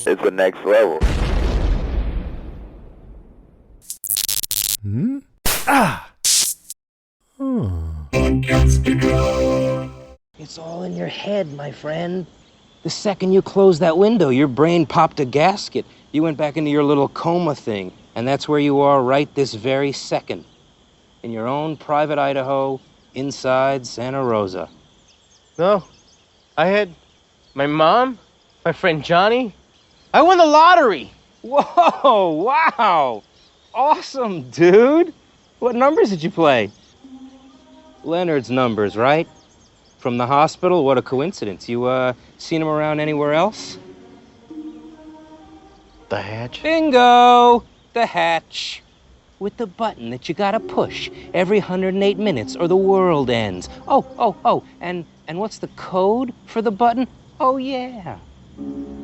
It's the next level. Hmm? Ah! It's all in your head, my friend. The second you closed that window, your brain popped a gasket. You went back into your little coma thing, and that's where you are right this very second. In your own private Idaho, inside Santa Rosa. No, I had my mom, my friend Johnny. I won the lottery. Whoa, wow. Awesome, dude. What numbers did you play? Leonard's numbers, right? From the hospital? What a coincidence. You, seen him around anywhere else? The hatch? Bingo! The hatch. With the button that you gotta push every 108 minutes or the world ends. Oh, and what's the code for the button? Oh, yeah.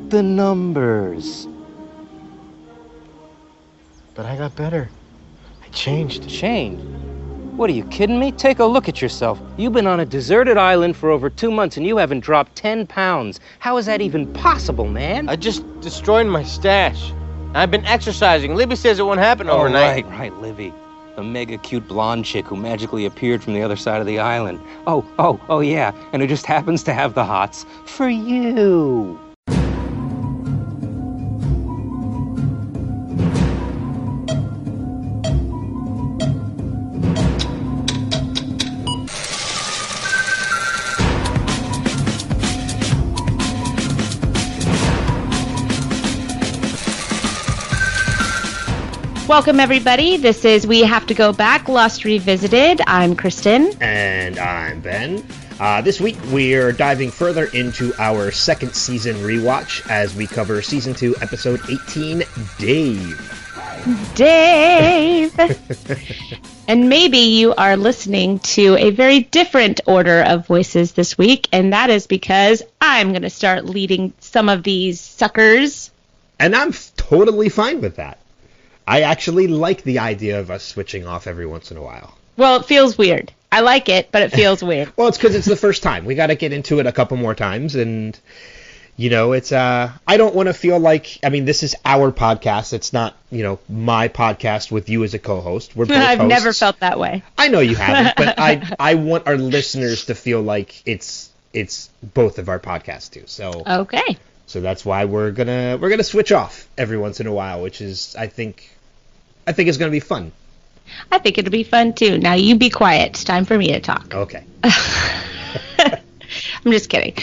The numbers. But I got better. I changed. Changed? What, are you kidding me? Take a look at yourself. You've been on a deserted island for over 2 months and you haven't dropped 10 pounds. How is that even possible, man? I just destroyed my stash. I've been exercising. Libby says it won't happen overnight. Right, Libby. The mega cute blonde chick who magically appeared from the other side of the island. Oh, yeah. And who just happens to have the hots for you. Welcome, everybody. This is We Have to Go Back, Lost Revisited. I'm Kristin. And I'm Ben. This week, we're diving further into our second season rewatch as we cover Season 2, Episode 18, Dave! And maybe you are listening to a very different order of voices this week, and that is because I'm going to start leading some of these suckers. And I'm totally fine with that. I actually like the idea of us switching off every once in a while. Well, it feels weird. I like it, but it feels weird. Well, it's because it's the first time. We got to get into it a couple more times, and, you know, it's, I don't want to feel like, I mean, this is our podcast. It's not, you know, my podcast with you as a co-host. We're both I've hosts. Never felt that way. I know you haven't, but I want our listeners to feel like it's both of our podcasts, too. So Okay. So that's why we're gonna switch off every once in a while, which is, I think it's going to be fun. I think it'll be fun, too. Now, you be quiet. It's time for me to talk. Okay. I'm just kidding.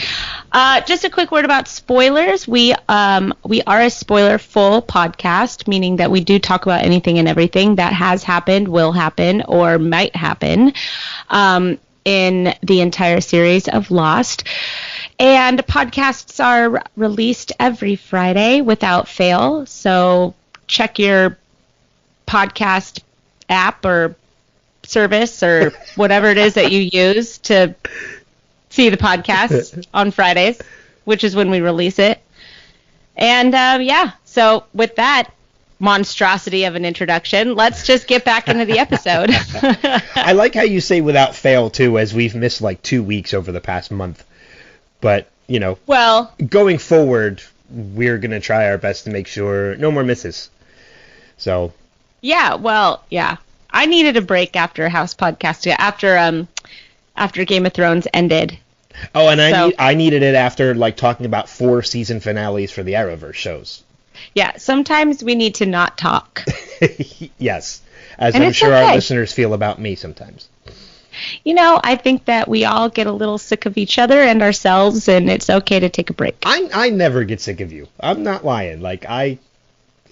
Just a quick word about spoilers. We are a spoiler-full podcast, meaning that we do talk about anything and everything that has happened, will happen, or might happen in the entire series of Lost. And podcasts are released every Friday without fail, so check your podcast app or service or whatever it is that you use to see the podcast on Fridays, which is when we release it. And so with that monstrosity of an introduction, let's just get back into the episode. I like how you say without fail too, as we've missed like 2 weeks over the past month. But, you know, well, going forward, we're going to try our best to make sure no more misses. So yeah, I needed a break after House Podcast, after Game of Thrones ended. Oh, and I needed it after like talking about 4 season finales for the Arrowverse shows. Yeah, sometimes we need to not talk. Yes, as and I'm sure okay. Our listeners feel about me sometimes. You know, I think that we all get a little sick of each other and ourselves, and it's okay to take a break. I never get sick of you. I'm not lying.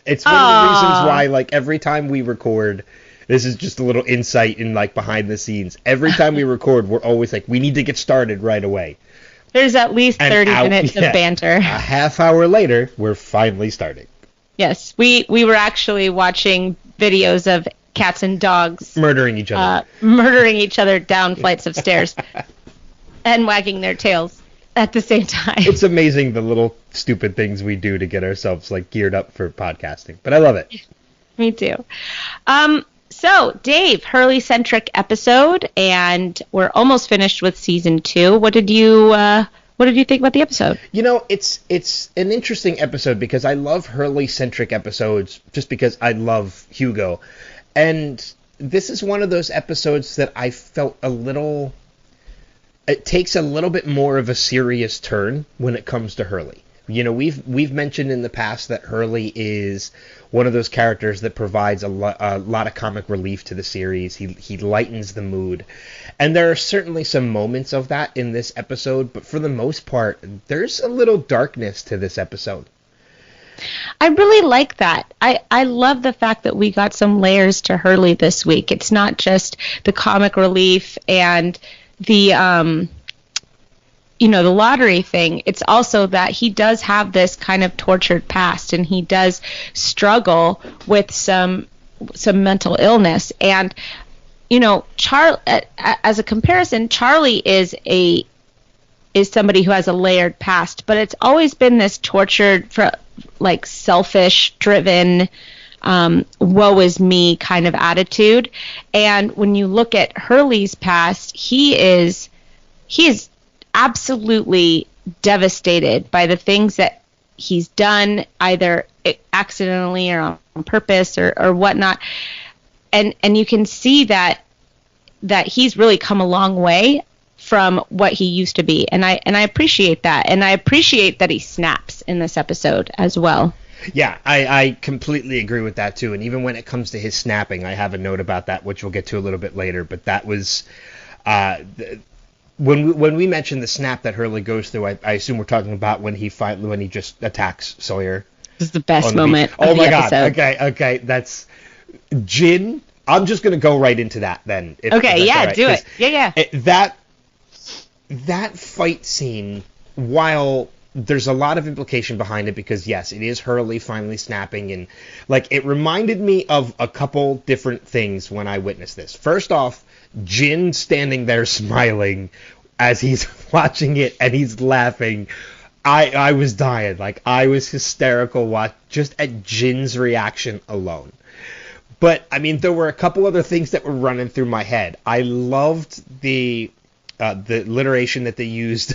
It's one of the reasons why, like, every time we record, this is just a little insight in, like, behind the scenes. Every time we record, we're always like, we need to get started right away. There's at least 30 minutes of banter. A half hour later, we're finally starting. Yes, we were actually watching videos of cats and dogs murdering each other down flights of stairs and wagging their tails at the same time. It's amazing the little stupid things we do to get ourselves like geared up for podcasting, but I love it. Me too. So Dave, Hurley-centric episode, and we're almost finished with season 2. What did you what did you think about the episode? It's an interesting episode because I love Hurley-centric episodes just because I love Hugo. And this is one of those episodes that I felt it takes a little bit more of a serious turn when it comes to Hurley. We've mentioned in the past that Hurley is one of those characters that provides a lot of comic relief to the series. He lightens the mood. And there are certainly some moments of that in this episode, but for the most part, there's a little darkness to this episode. I really like that. I love the fact that we got some layers to Hurley this week. It's not just the comic relief and the the lottery thing. It's also that he does have this kind of tortured past, and he does struggle with some mental illness. And as a comparison, Charlie is somebody who has a layered past, but it's always been this tortured, selfish, driven, woe is me kind of attitude. And when you look at Hurley's past, he is absolutely devastated by the things that he's done, either accidentally or on purpose or whatnot. And you can see that he's really come a long way from what he used to be. And I appreciate that. And I appreciate that he snaps in this episode as well. Yeah, I completely agree with that too. And even when it comes to his snapping, I have a note about that, which we'll get to a little bit later. But that was when we mentioned the snap that Hurley goes through. I assume we're talking about when he just attacks Sawyer. This is the best moment of oh the my episode. God! Okay, that's Jin. I'm just gonna go right into that then. Do it. Yeah. That fight scene, while there's a lot of implication behind it, because yes, it is Hurley finally snapping, and it reminded me of a couple different things when I witnessed this. First off, Jin standing there smiling as he's watching it and he's laughing. I was dying. I was hysterical just at Jin's reaction alone. But I mean, there were a couple other things that were running through my head. I loved the alliteration that they used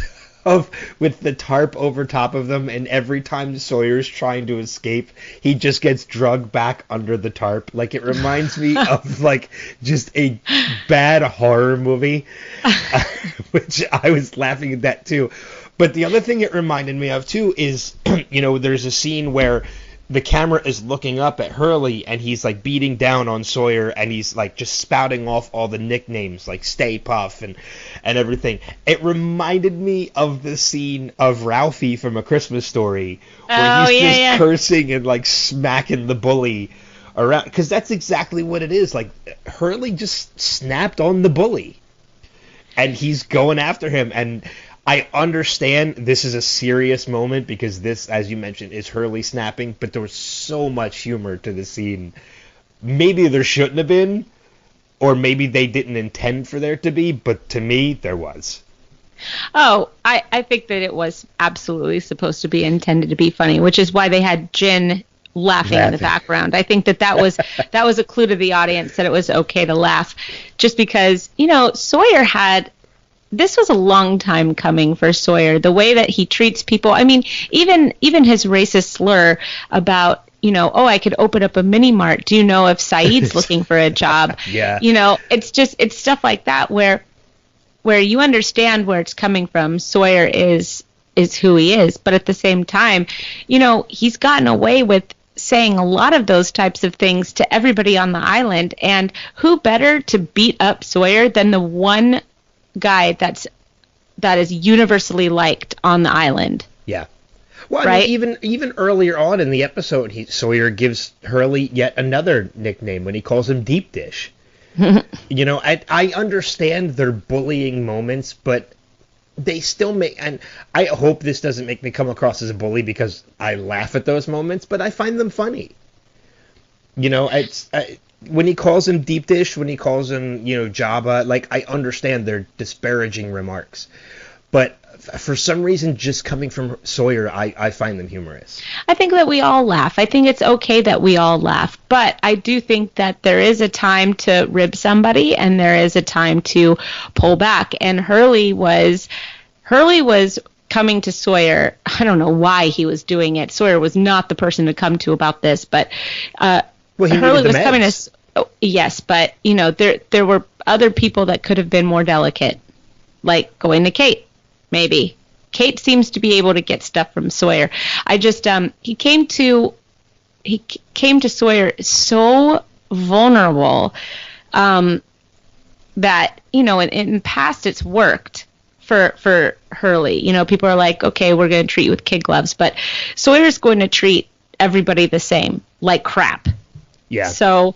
with the tarp over top of them, and every time Sawyer's trying to escape, he just gets drugged back under the tarp. It reminds me of just a bad horror movie, which I was laughing at that too. But the other thing it reminded me of too is, there's a scene where the camera is looking up at Hurley, and he's beating down on Sawyer, and he's just spouting off all the nicknames like Stay Puff and everything. It reminded me of the scene of Ralphie from A Christmas Story, where he's cursing and smacking the bully around, because that's exactly what it is. Hurley just snapped on the bully, and he's going after him. And I understand this is a serious moment because this, as you mentioned, is Hurley snapping, but there was so much humor to the scene. Maybe there shouldn't have been, or maybe they didn't intend for there to be, but to me, there was. Oh, I think that it was absolutely supposed to be intended to be funny, which is why they had Jin laughing in the background. I think that was a clue to the audience that it was okay to laugh, just because, Sawyer had... This was a long time coming for Sawyer. The way that he treats people. I mean, even his racist slur about, I could open up a mini mart. Do you know if Saeed's looking for a job? Yeah. It's stuff like that where you understand where it's coming from. Sawyer is who he is, but at the same time, he's gotten away with saying a lot of those types of things to everybody on the island. And who better to beat up Sawyer than the one guy that is universally liked on the island? Yeah. Well, right? I mean, even earlier on in the episode, Sawyer gives Hurley yet another nickname when he calls him Deep Dish. I understand their bullying moments, but they still make, and I hope this doesn't make me come across as a bully because I laugh at those moments, but I find them funny. When he calls him Deep Dish, when he calls him, Jabba, I understand their disparaging remarks. But for some reason, just coming from Sawyer, I find them humorous. I think that we all laugh. I think it's okay that we all laugh. But I do think that there is a time to rib somebody, and there is a time to pull back. And Hurley was coming to Sawyer. I don't know why he was doing it. Sawyer was not the person to come to about this, but Hurley was coming to. Oh, yes, but there were other people that could have been more delicate, like going to Kate, maybe. Kate seems to be able to get stuff from Sawyer. He came to Sawyer so vulnerable that in the past it's worked for Hurley. People are like, okay, we're going to treat you with kid gloves, but Sawyer's going to treat everybody the same, like crap. Yeah. So,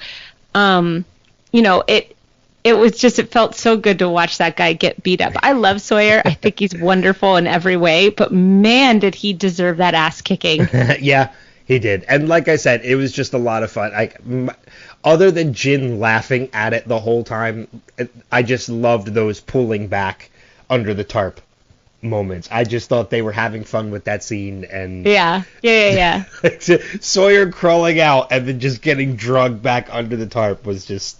it felt so good to watch that guy get beat up. I love Sawyer. I think he's wonderful in every way, but man, did he deserve that ass kicking. Yeah, he did. And like I said, it was just a lot of fun. Other than Jin laughing at it the whole time, I just loved those pulling back under the tarp moments. I just thought they were having fun with that scene. And yeah. Sawyer crawling out and then just getting drugged back under the tarp was just...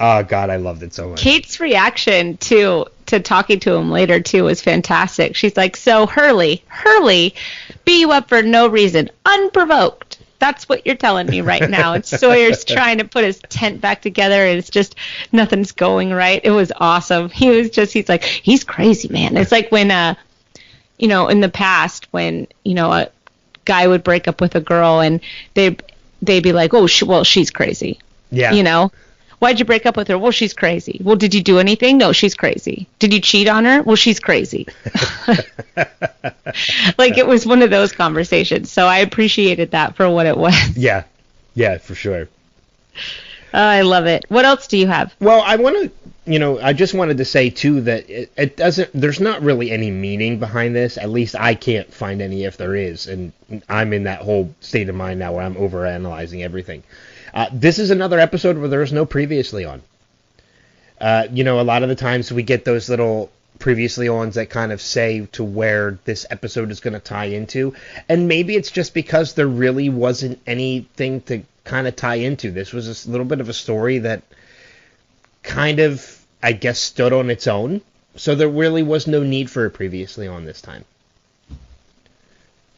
Oh, God, I loved it so much. Kate's reaction to talking to him later, too, was fantastic. She's like, so Hurley, beat you up for no reason, unprovoked. That's what you're telling me right now. And Sawyer's trying to put his tent back together, and it's just nothing's going right. It was awesome. He's like, he's crazy, man. It's like when, in the past, when, a guy would break up with a girl, and they'd be like, oh, she's crazy. Yeah. Why'd you break up with her? Well, she's crazy. Well, did you do anything? No, she's crazy. Did you cheat on her? Well, she's crazy. Like, it was one of those conversations. So I appreciated that for what it was. Yeah, for sure. I love it. What else do you have? Well, I just wanted to say, too, that it doesn't, there's not really any meaning behind this. At least I can't find any if there is. And I'm in that whole state of mind now where I'm overanalyzing everything. This is another episode where there is no previously on. A lot of the times we get those little previously ons that kind of say to where this episode is going to tie into. And maybe it's just because there really wasn't anything to kind of tie into. This was a little bit of a story that kind of, I guess, stood on its own. So there really was no need for a previously on this time.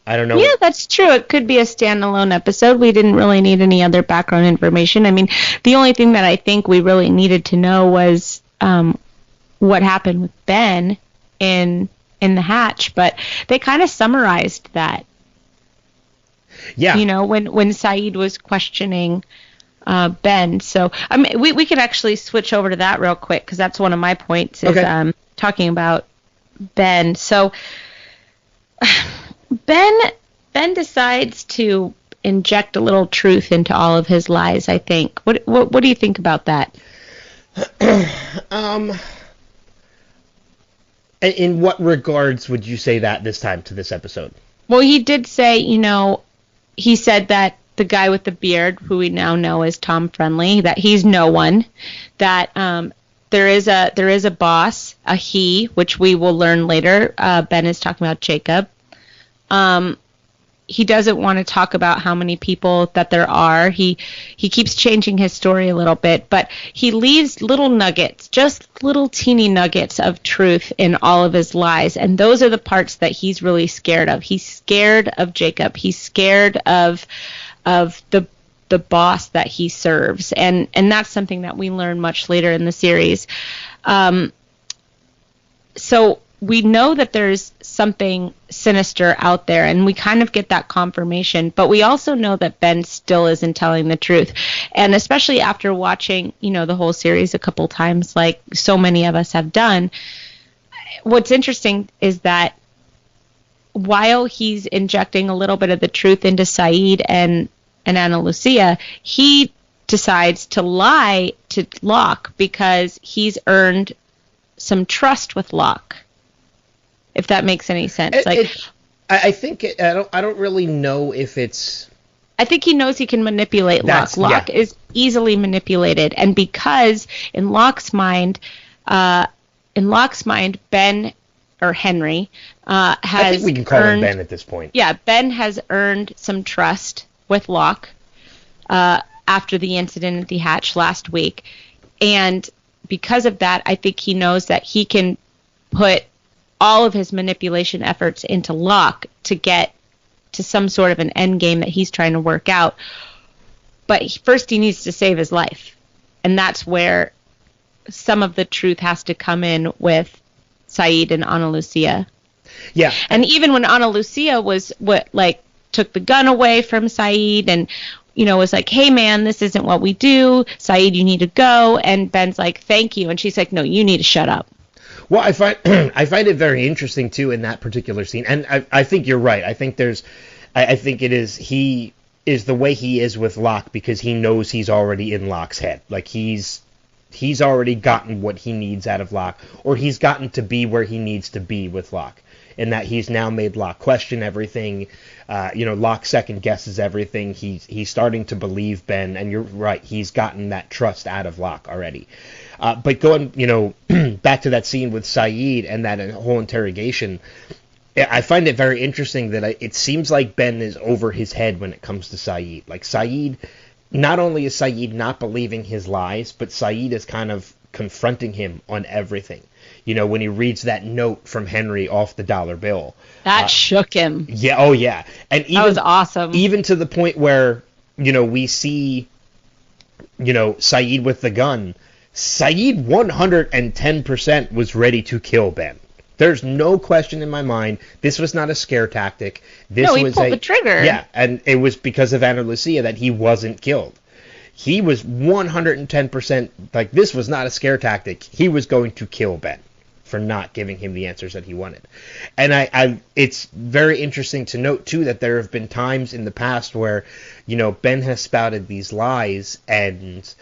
I don't know. Yeah, that's true. It could be a standalone episode. We didn't really need any other background information. I mean, the only thing that I think we really needed to know was what happened with Ben in the hatch, but they kind of summarized that. Yeah. When Saeed was questioning Ben. So, I mean, we could actually switch over to that real quick, because that's one of my points, is okay. Talking about Ben. So Ben decides to inject a little truth into all of his lies, I think. What do you think about that? In what regards would you say that this time to this episode? Well, he did say, he said that the guy with the beard, who we now know as Tom Friendly, that he's no one, that there is a boss, a he, which we will learn later. Ben is talking about Jacob. He doesn't want to talk about how many people that there are. He keeps changing his story a little bit, but he leaves little nuggets, just little teeny nuggets of truth in all of his lies, and those are the parts that he's really scared of. He's scared of Jacob. He's scared of the boss that he serves, and that's something that we learn much later in the series. So we know that there's something sinister out there, and we kind of get that confirmation, but we also know that Ben still isn't telling the truth. And especially after watching, the whole series a couple times, like so many of us have done, what's interesting is that while he's injecting a little bit of the truth into Saeed and Ana Lucia, he decides to lie to Locke because he's earned some trust with Locke. If that makes any sense. I think I don't really know if it's. I think he knows he can manipulate Locke. Locke is easily manipulated, and because in Locke's mind, Ben or Henry has. I think we can call him Ben at this point. Yeah, Ben has earned some trust with Locke after the incident at the hatch last week, and because of that, I think he knows that he can put all of his manipulation efforts into Locke to get to some sort of an end game that he's trying to work out. But first he needs to save his life. And that's where some of the truth has to come in with Saeed and Ana Lucia. Yeah. And even when Ana Lucia was took the gun away from Saeed and, was like, hey, man, this isn't what we do. Saeed, you need to go. And Ben's like, thank you. And she's like, no, you need to shut up. Well, I find it very interesting, too, in that particular scene. And I think you're right. I think he is the way he is with Locke because he knows he's already in Locke's head. Like, he's already gotten what he needs out of Locke, or he's gotten to be where he needs to be with Locke. In that he's now made Locke question everything. Locke second guesses everything. He's starting to believe Ben, and you're right. He's gotten that trust out of Locke already. But going, back to that scene with Saeed and that whole interrogation, I find it very interesting that it seems like Ben is over his head when it comes to Saeed. Like Saeed, not only is Saeed not believing his lies, but Saeed is kind of confronting him on everything. When he reads that note from Henry off the dollar bill. That shook him. Yeah, oh yeah. And even, that was awesome. Even to the point where, we see, Saeed with the gun. Saeed 110% was ready to kill Ben. There's no question in my mind. This was not a scare tactic. He pulled the trigger. Yeah, and it was because of Ana Lucia that he wasn't killed. He was 110% like, this was not a scare tactic. He was going to kill Ben for not giving him the answers that he wanted. And it's very interesting to note, too, that there have been times in the past where, Ben has spouted these lies and,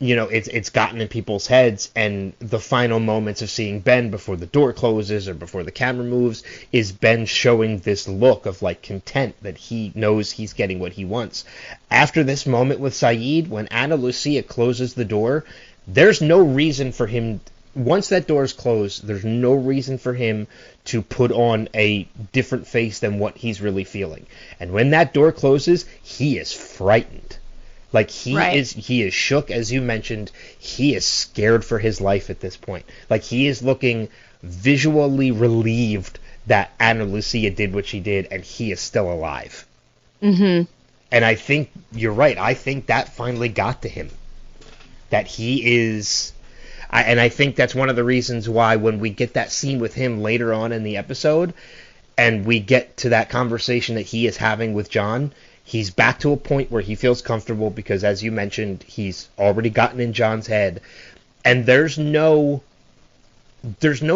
it's gotten in people's heads, and the final moments of seeing Ben before the door closes or before the camera moves is Ben showing this look of, like, content that he knows he's getting what he wants. After this moment with Saeed, when Ana Lucia closes the door, there's no reason for him, once that door is closed, there's no reason for him to put on a different face than what he's really feeling. And when that door closes, he is frightened. Like, he is shook, as you mentioned. He is scared for his life at this point. Like, he is looking visually relieved that Ana Lucia did what she did, and he is still alive. Mm-hmm. And I think you're right. I think that finally got to him. That he is... and I think that's one of the reasons why when we get that scene with him later on in the episode, and we get to that conversation that he is having with John... He's back to a point where he feels comfortable because, as you mentioned, he's already gotten in John's head. And there's no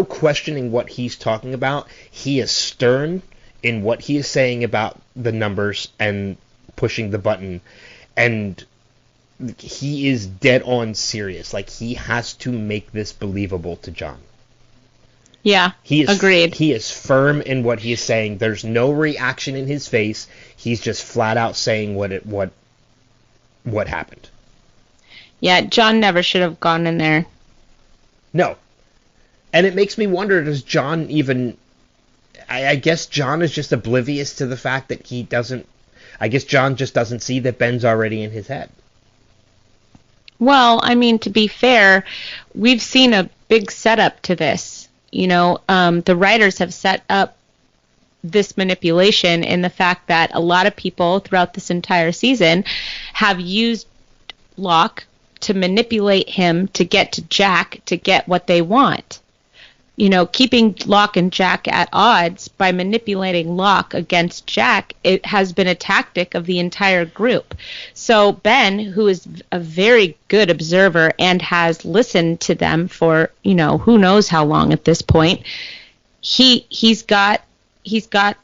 questioning what he's talking about. He is stern in what he is saying about the numbers and pushing the button. And he is dead on serious. Like, he has to make this believable to John. Yeah, agreed. He is firm in what he is saying. There's no reaction in his face. He's just flat out saying what happened. Yeah, John never should have gone in there. No. And it makes me wonder, does John even... I guess John is just oblivious to the fact that he doesn't... I guess John just doesn't see that Ben's already in his head. Well, I mean, to be fair, we've seen a big setup to this. The writers have set up this manipulation in the fact that a lot of people throughout this entire season have used Locke to manipulate him to get to Jack to get what they want. Keeping Locke and Jack at odds by manipulating Locke against Jack, it has been a tactic of the entire group. So Ben, who is a very good observer and has listened to them for, who knows how long at this point, he's got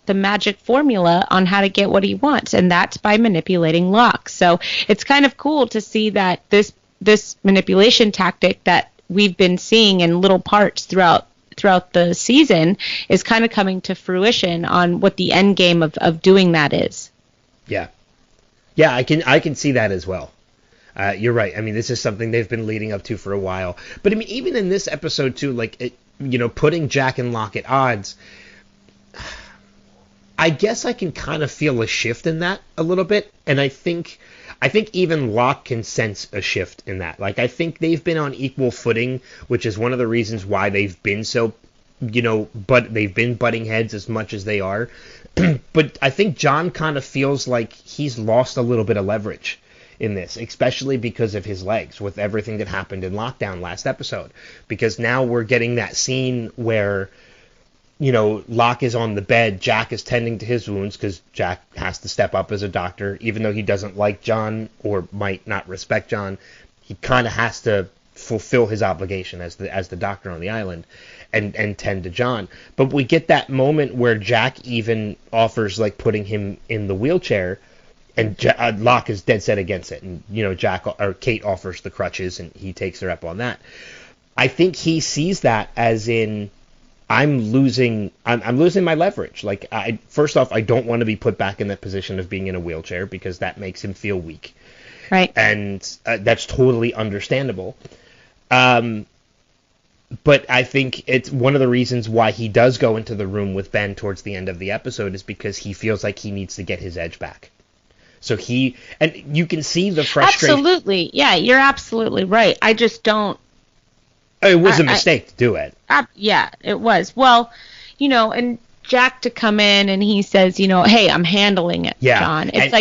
the magic formula on how to get what he wants, and that's by manipulating Locke. So it's kind of cool to see that this manipulation tactic that we've been seeing in little parts throughout the season is kind of coming to fruition on what the end game of doing that is. Yeah, I can see that as well. You're right. I mean, this is something they've been leading up to for a while. But I mean, even in this episode too, like putting Jack and Locke at odds, I guess I can kind of feel a shift in that a little bit, and I think even Locke can sense a shift in that. Like, I think they've been on equal footing, which is one of the reasons why they've been so, but they've been butting heads as much as they are. But I think John kind of feels like he's lost a little bit of leverage in this, especially because of his legs, with everything that happened in Lockdown last episode. Because now we're getting that scene where, Locke is on the bed, Jack is tending to his wounds, because Jack has to step up as a doctor, even though he doesn't like John or might not respect John. He kind of has to fulfill his obligation as the doctor on the island and tend to John. But we get that moment where Jack even offers like putting him in the wheelchair, and Locke is dead set against it. And Kate offers the crutches, and he takes her up on that. I think he sees that as in, I'm losing my leverage. Like, first off, I don't want to be put back in that position of being in a wheelchair, because that makes him feel weak. Right. And that's totally understandable. But I think it's one of the reasons why he does go into the room with Ben towards the end of the episode is because he feels like he needs to get his edge back. So and you can see the frustration. Absolutely. Yeah, you're absolutely right. I just don't. It was a mistake to do it. Yeah, it was. Well, and Jack to come in and he says, hey, I'm handling it, yeah. John. It's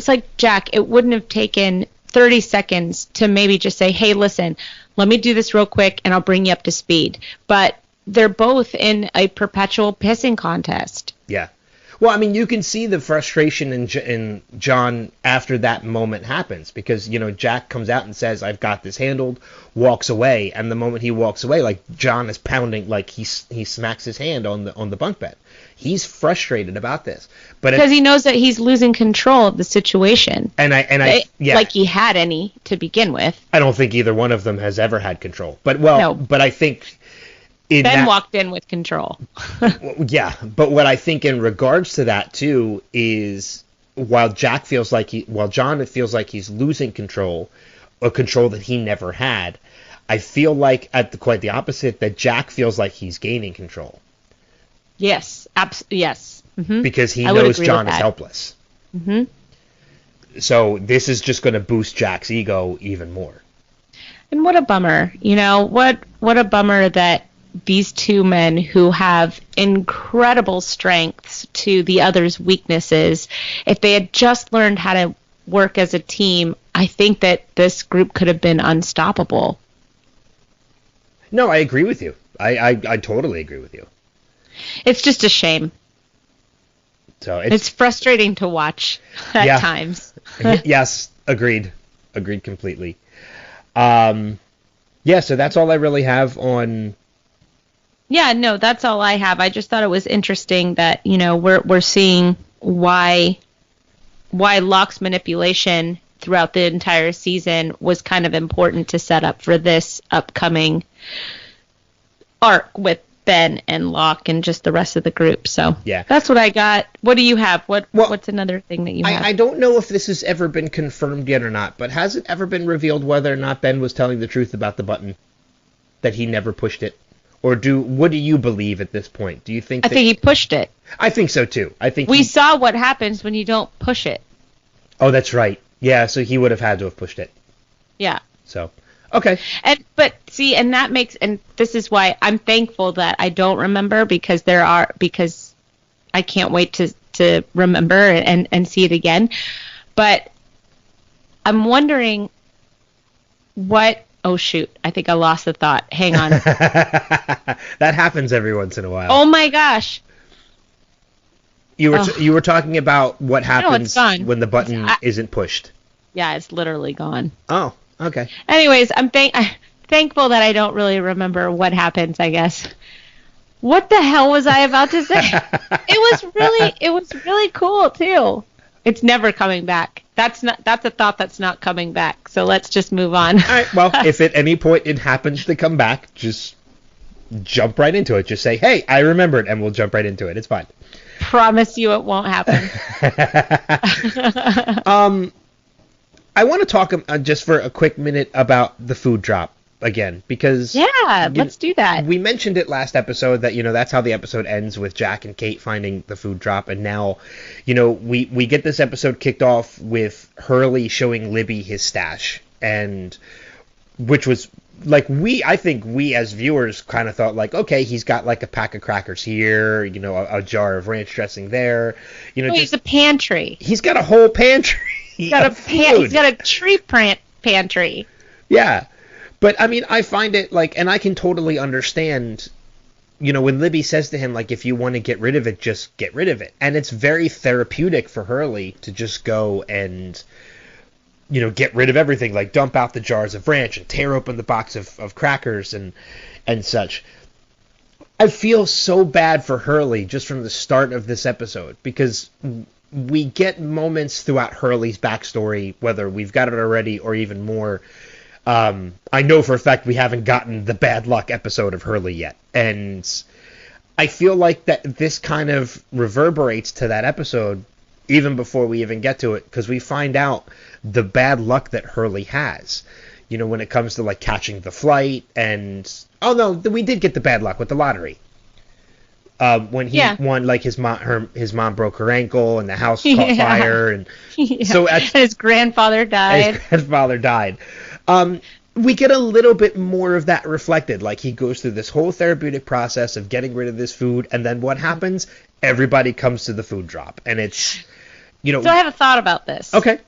like, Jack, it wouldn't have taken 30 seconds to maybe just say, hey, listen, let me do this real quick and I'll bring you up to speed. But they're both in a perpetual pissing contest. Yeah. Well, I mean, you can see the frustration in John after that moment happens, because, Jack comes out and says, I've got this handled, walks away, and the moment he walks away, like, John is pounding, like, he smacks his hand on the bunk bed. He's frustrated about this. Because he knows that he's losing control of the situation. Like he had any to begin with. I don't think either one of them has ever had control. But I think Ben walked in with control. Yeah, but what I think in regards to that too is while John feels like he's losing control, a control that he never had, I feel like quite the opposite, that Jack feels like he's gaining control. Yes, yes. Mm-hmm. Because he knows John is helpless. Mm-hmm. So this is just going to boost Jack's ego even more. And what a bummer, what a bummer that these two men who have incredible strengths to the other's weaknesses, if they had just learned how to work as a team, I think that this group could have been unstoppable. No, I agree with you. I totally agree with you. It's just a shame. So it's frustrating to watch at times. Yes, agreed completely. So that's all I really have on. Yeah, no, that's all I have. I just thought it was interesting that, we're seeing why Locke's manipulation throughout the entire season was kind of important to set up for this upcoming arc with Ben and Locke and just the rest of the group. So yeah, that's what I got. What do you have? What's another thing that you have? I don't know if this has ever been confirmed yet or not, but has it ever been revealed whether or not Ben was telling the truth about the button, that he never pushed it? Or what do you believe at this point? Do you think I think he pushed it. I think so too. I think we saw what happens when you don't push it. Oh, that's right. Yeah, so he would have had to have pushed it. Yeah. So, okay. And this is why I'm thankful that I don't remember, because I can't wait to remember and see it again. But I'm wondering what. Oh, shoot. I think I lost the thought. Hang on. That happens every once in a while. Oh, my gosh. You were talking about what happens when the button isn't pushed. Yeah, it's literally gone. Oh, okay. Anyways, I'm thankful that I don't really remember what happens, I guess. What the hell was I about to say? It was really cool, too. It's never coming back. That's a thought that's not coming back. So let's just move on. All right. Well, if at any point it happens to come back, just jump right into it. Just say, "Hey, I remembered," and we'll jump right into it. It's fine. Promise you, it won't happen. I want to talk just for a quick minute about the food drop again, because let's do that. We mentioned it last episode that that's how the episode ends, with Jack and Kate finding the food drop, and now we get this episode kicked off with Hurley showing Libby his stash, and which was I think we as viewers kind of thought like, okay, he's got like a pack of crackers here, a jar of ranch dressing there, He's a pantry. He's got a whole pantry. He's got a tree pantry. Yeah. But I mean, I find it like, and I can totally understand, when Libby says to him, like, if you want to get rid of it, just get rid of it. And it's very therapeutic for Hurley to just go and, get rid of everything, like dump out the jars of ranch and tear open the box of crackers and such. I feel so bad for Hurley just from the start of this episode, because we get moments throughout Hurley's backstory, whether we've got it already or even more. I know for a fact we haven't gotten the bad luck episode of Hurley yet. And I feel like that this kind of reverberates to that episode even before we even get to it, because we find out the bad luck that Hurley has. When it comes to like catching the flight and... Oh, no, we did get the bad luck with the lottery. When he won, like his mom broke her ankle and the house caught fire, and so his grandfather died. We get a little bit more of that reflected. Like he goes through this whole therapeutic process of getting rid of this food, and then what happens? Everybody comes to the food drop, and it's So I have a thought about this. Okay.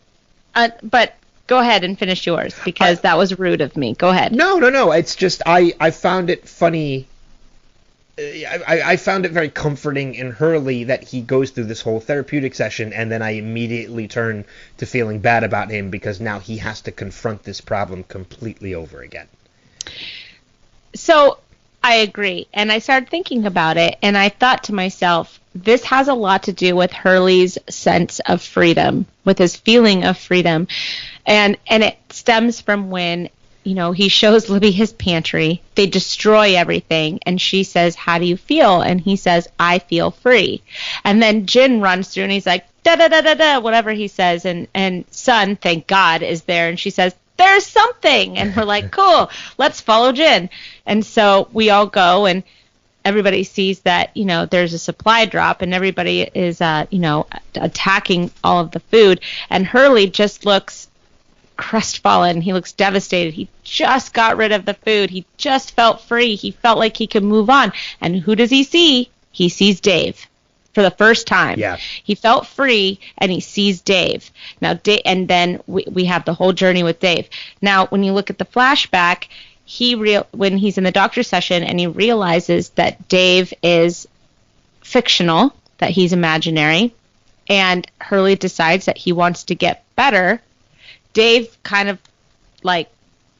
But go ahead and finish yours, because that was rude of me. Go ahead. No. It's just I found it funny. I found it very comforting in Hurley that he goes through this whole therapeutic session, and then I immediately turn to feeling bad about him because now he has to confront this problem completely over again. So I agree. And I started thinking about it, and I thought to myself, this has a lot to do with Hurley's sense of freedom, with his feeling of freedom. And it stems from when he shows Libby his pantry. They destroy everything. And she says, how do you feel? And he says, I feel free. And then Jin runs through and he's like, da da da da da, whatever he says. And Sun, thank God, is there. And she says, there's something. And we're like, cool, let's follow Jin. And so we all go, and everybody sees that, there's a supply drop, and everybody is, attacking all of the food. And Hurley just looks crestfallen. He looks devastated. He just got rid of the food. He just felt free. He felt like he could move on. And who does he see? He sees Dave for the first time. Yeah. He felt free, and he sees Dave. Now, and then we have the whole journey with Dave. Now, when you look at the flashback, when he's in the doctor's session and he realizes that Dave is fictional, that he's imaginary, and Hurley decides that he wants to get better, Dave kind of like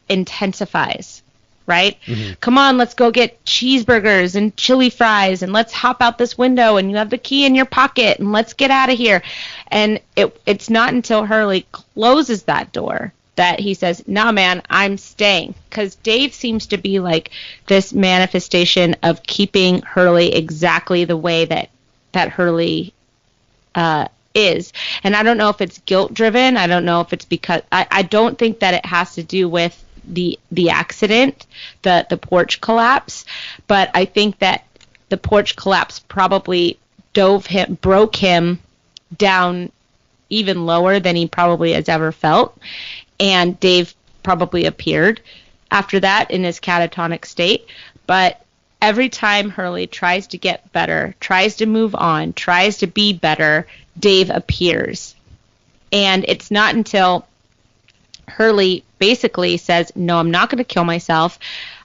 intensifies, right? Mm-hmm. Come on, let's go get cheeseburgers and chili fries, and let's hop out this window, and you have the key in your pocket, and let's get out of here. And it's not until Hurley closes that door that he says, nah, man, I'm staying. Because Dave seems to be like this manifestation of keeping Hurley exactly the way that Hurley is. And I don't know if it's guilt driven. I don't know if it's because I don't think that it has to do with the accident, the porch collapse, but I think that the porch collapse probably broke him down even lower than he probably has ever felt. And Dave probably appeared after that in his catatonic state. But every time Hurley tries to get better, tries to move on, tries to be better, Dave appears. And it's not until Hurley basically says, no, I'm not going to kill myself.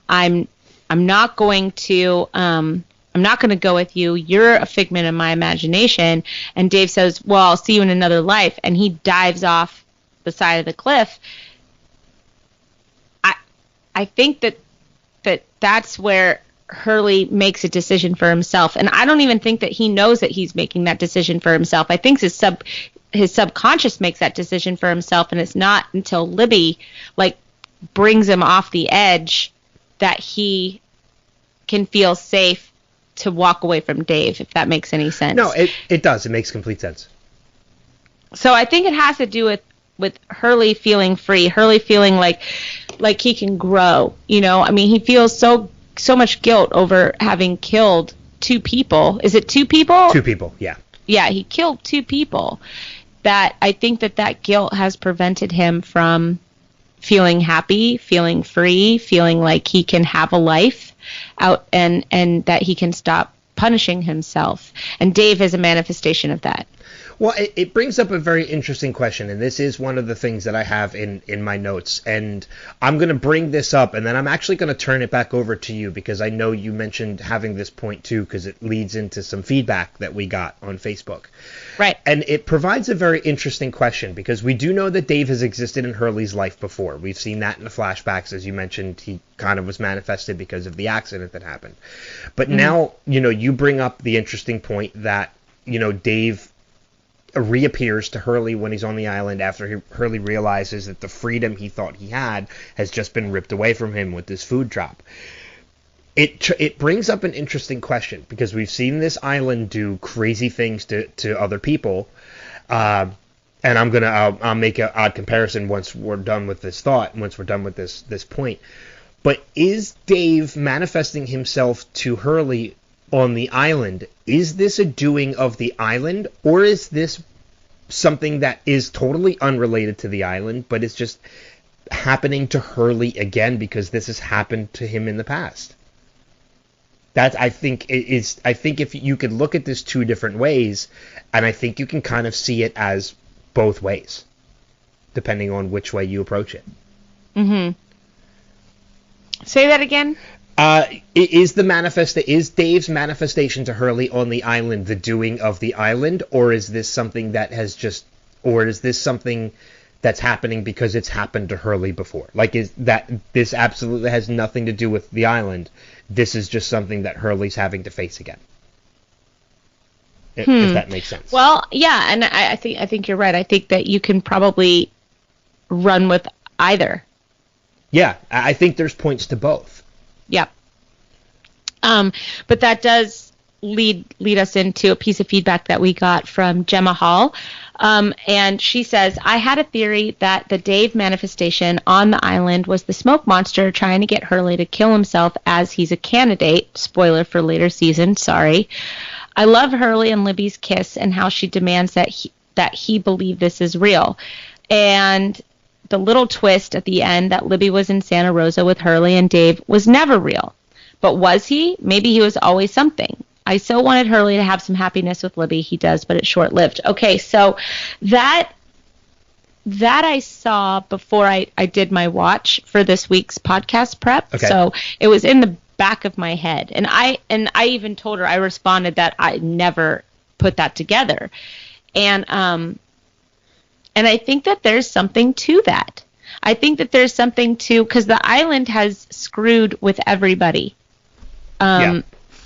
I'm not going to go with you. You're a figment of my imagination. And Dave says, well, I'll see you in another life. And he dives off the side of the cliff. I think that's where Hurley makes a decision for himself. And I don't even think that he knows that he's making that decision for himself. I think his subconscious makes that decision for himself, and it's not until Libby brings him off the edge that he can feel safe to walk away from Dave, if that makes any sense. No, it does. It makes complete sense. So I think it has to do with Hurley feeling free, Hurley feeling like he can grow. I mean, he feels so much guilt over having killed 2 people. Is it 2 people? 2 people, yeah. Yeah, he killed 2 people. That I think that guilt has prevented him from feeling happy, feeling free, feeling like he can have a life out, and that he can stop punishing himself. And Dave is a manifestation of that. Well, it brings up a very interesting question, and this is one of the things that I have in my notes. And I'm going to bring this up, and then I'm actually going to turn it back over to you, because I know you mentioned having this point too, because it leads into some feedback that we got on Facebook. Right. And it provides a very interesting question, because we do know that Dave has existed in Hurley's life before. We've seen that in the flashbacks. As you mentioned, he kind of was manifested because of the accident that happened. But now, you bring up the interesting point that, Dave reappears to Hurley when he's on the island after Hurley realizes that the freedom he thought he had has just been ripped away from him with this food drop. It brings up an interesting question, because we've seen this island do crazy things to other people, and I'll make an odd comparison once we're done with this thought, once we're done with this point. But is Dave manifesting himself to Hurley on the island? Is this a doing of the island, or is this something that is totally unrelated to the island, but it's just happening to Hurley again because this has happened to him in the past? That, I think if you could look at this two different ways, and I think you can kind of see it as both ways, depending on which way you approach it. Mm-hmm. Say that again. Is Dave's manifestation to Hurley on the island the doing of the island, or is this something that's happening because it's happened to Hurley before? Like, is that this absolutely has nothing to do with the island? This is just something that Hurley's having to face again. If that makes sense. Well, yeah, and I think you're right. I think that you can probably run with either. Yeah, I think there's points to both. Yep. But that does lead us into a piece of feedback that we got from Gemma Hall. And she says, I had a theory that the Dave manifestation on the island was the smoke monster trying to get Hurley to kill himself, as he's a candidate. Spoiler for later season, sorry. I love Hurley and Libby's kiss and how she demands that he believe this is real. And the little twist at the end that Libby was in Santa Rosa with Hurley and Dave was never real. But was he? Maybe he was always something. I so wanted Hurley to have some happiness with Libby. He does, but it's short-lived. Okay, so that I saw before I did my watch for this week's podcast prep. Okay. So it was in the back of my head. And I even told her, I responded that I never put that together. And I think that there's something to that. I think that there's something to, because the island has screwed with everybody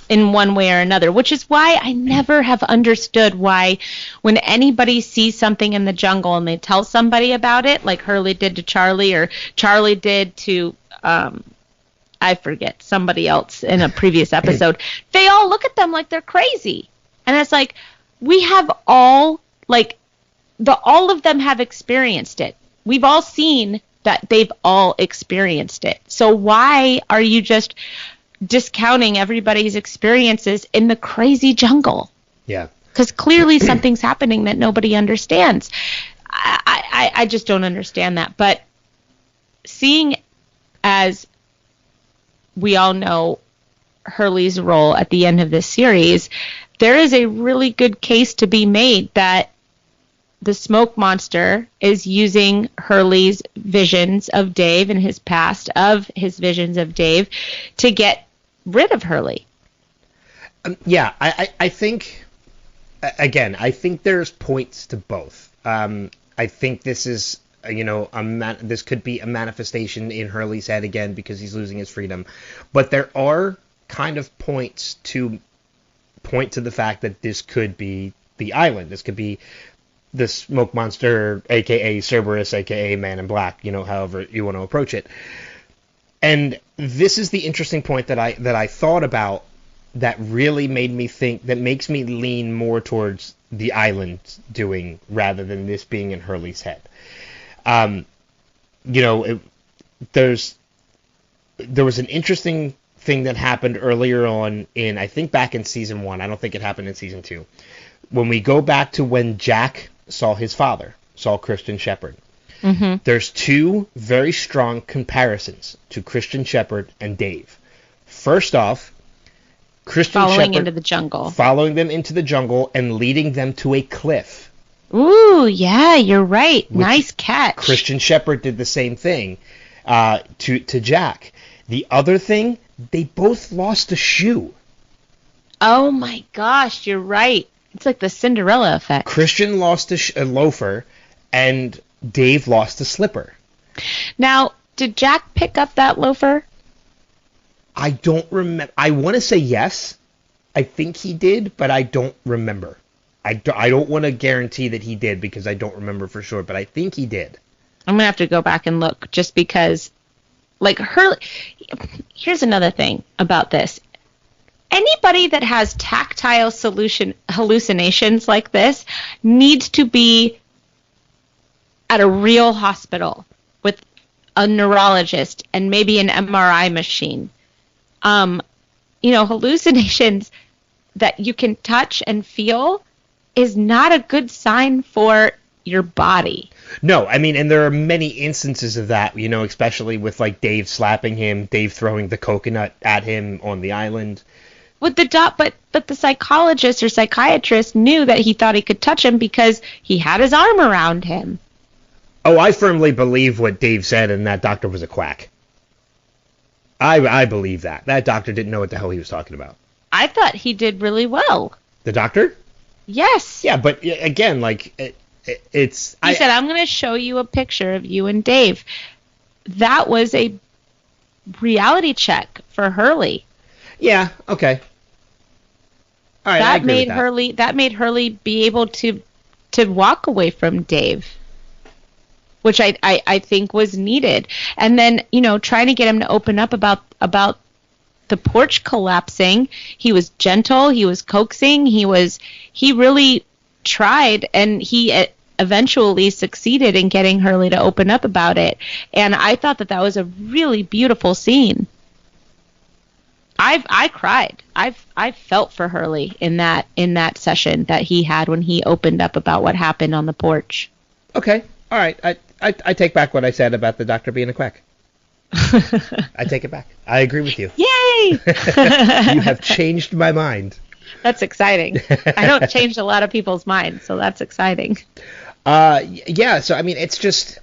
in one way or another, which is why I never have understood why when anybody sees something in the jungle and they tell somebody about it, like Hurley did to Charlie, or Charlie did to, I forget, somebody else in a previous episode, they all look at them like they're crazy. And it's like, we have all, like, all of them have experienced it. We've all seen that they've all experienced it. So why are you just discounting everybody's experiences in the crazy jungle? Yeah. Because clearly something's happening that nobody understands. I just don't understand that. But seeing as we all know Hurley's role at the end of this series, there is a really good case to be made that the smoke monster is using Hurley's visions of Dave and his past of his visions of Dave to get rid of Hurley. Yeah, I think, again, I think there's points to both. I think this is, this could be a manifestation in Hurley's head again because he's losing his freedom. But there are kind of points to point to the fact that this could be the island. This could be the smoke monster, a.k.a. Cerberus, a.k.a. Man in Black, however you want to approach it. And this is the interesting point that I thought about that really made me think, that makes me lean more towards the island doing rather than this being in Hurley's head. There was an interesting thing that happened earlier on in, I think back in season 1. I don't think it happened in season 2. When we go back to when Jack saw his father, saw Christian Shepherd. There's two very strong comparisons to Christian Shepherd and Dave. First off, Christian Following Shepherd into the jungle. following them into the jungle and leading them to a cliff. Ooh, yeah, you're right. Nice catch. Christian Shepherd did the same thing to Jack. The other thing, they both lost a shoe. Oh my gosh, you're right. It's like the Cinderella effect. Christian lost a loafer, and Dave lost a slipper. Now, did Jack pick up that loafer? I don't remember. I want to say yes. I think he did, but I don't remember. I don't want to guarantee that he did because I don't remember for sure, but I think he did. I'm going to have to go back and look just because, like, here's another thing about this. Anybody that has tactile hallucinations like this needs to be at a real hospital with a neurologist and maybe an MRI machine. Hallucinations that you can touch and feel is not a good sign for your body. No, I mean, and there are many instances of that, especially with, like, Dave slapping him, Dave throwing the coconut at him on the island. But the psychologist or psychiatrist knew that he thought he could touch him because he had his arm around him. Oh, I firmly believe what Dave said, and that doctor was a quack. I believe that. That doctor didn't know what the hell he was talking about. I thought he did really well. The doctor? Yes. Yeah, but again, like, it's... He said, I'm going to show you a picture of you and Dave. That was a reality check for Hurley. Yeah, okay. All right, that made Hurley be able to walk away from Dave, which I think was needed. And then, trying to get him to open up about the porch collapsing. He was gentle, he was coaxing, he really tried, and he eventually succeeded in getting Hurley to open up about it. And I thought that was a really beautiful scene. I cried. I felt for Hurley in that session that he had when he opened up about what happened on the porch. Okay. All right. I take back what I said about the doctor being a quack. I take it back. I agree with you. Yay! You have changed my mind. That's exciting. I don't change a lot of people's minds, so that's exciting. Yeah, so I mean, it's just...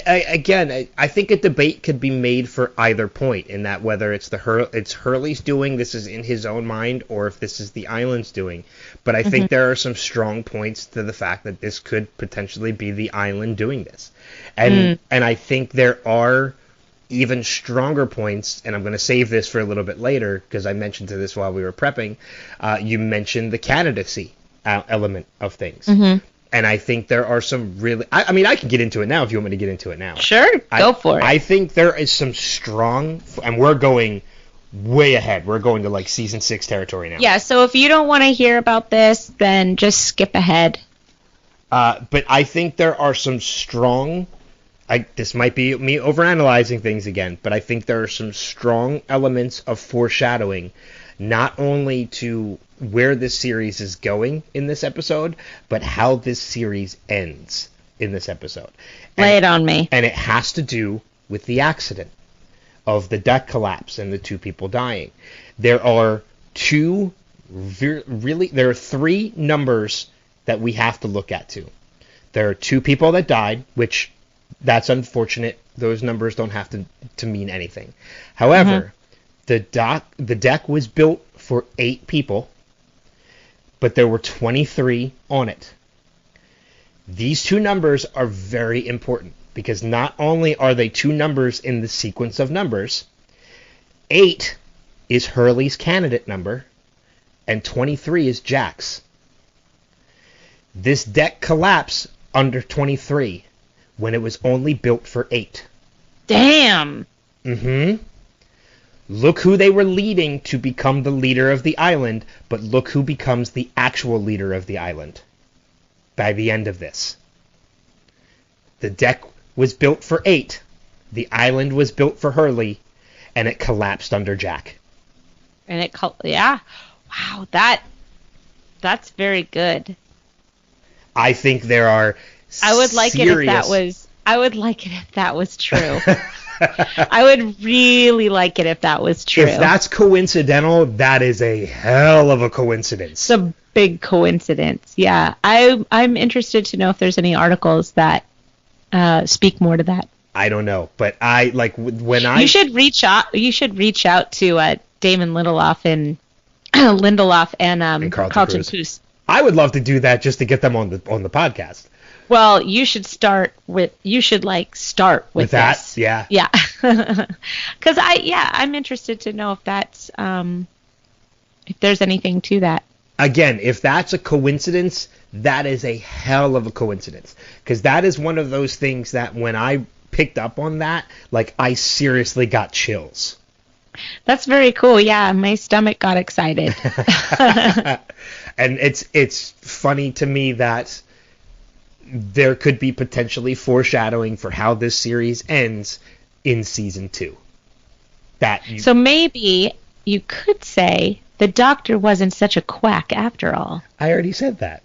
I think a debate could be made for either point, in that whether it's Hurley's doing, this is in his own mind, or if this is the island's doing. But I think there are some strong points to the fact that this could potentially be the island doing this. And I think there are even stronger points, and I'm going to save this for a little bit later, because I mentioned to this while we were prepping. You mentioned the candidacy element of things. Mm-hmm. And I think there are some really... I mean, I can get into it now if you want me to get into it now. Sure, go for it. I think there is some strong... And we're going way ahead. We're going to, like, Season 6 territory now. Yeah, so if you don't want to hear about this, then just skip ahead. But I think there are some strong... this might be me overanalyzing things again, but I think there are some strong elements of foreshadowing, not only to where this series is going in this episode, but how this series ends in this episode. Lay it on me. And it has to do with the accident of the deck collapse and the two people dying. There are three numbers that we have to look at too. There are two people that died, which that's unfortunate. Those numbers don't have to mean anything. However, the deck was built for 8 people, but there were 23 on it. These two numbers are very important because not only are they two numbers in the sequence of numbers, 8 is Hurley's candidate number, and 23 is Jack's. This deck collapsed under 23 when it was only built for 8. Damn! Mm-hmm. Look who they were leading to become the leader of the island, but look who becomes the actual leader of the island by the end of this. The deck was built for 8, the island was built for Hurley, and it collapsed under Jack. And yeah. Wow, that's very good. I think there are I would like it if that was I would like it if that was true. I would really like it if that was true. If that's coincidental, that is a hell of a coincidence. It's a big coincidence. Yeah. I'm interested to know if there's any articles that speak more to that. I don't know, but I like when I. You should reach out. You should reach out to Damon Lindelof and Carlton Cuse. I would love to do that just to get them on the podcast. Well, you should start with with that. this. Yeah. Yeah. Because I'm interested to know if that's if there's anything to that. Again, if that's a coincidence, that is a hell of a coincidence. Because that is one of those things that when I picked up on that, like I seriously got chills. That's very cool. Yeah, my stomach got excited. And it's funny to me that there could be potentially foreshadowing for how this series ends in season 2. So maybe you could say the Doctor wasn't such a quack after all. I already said that.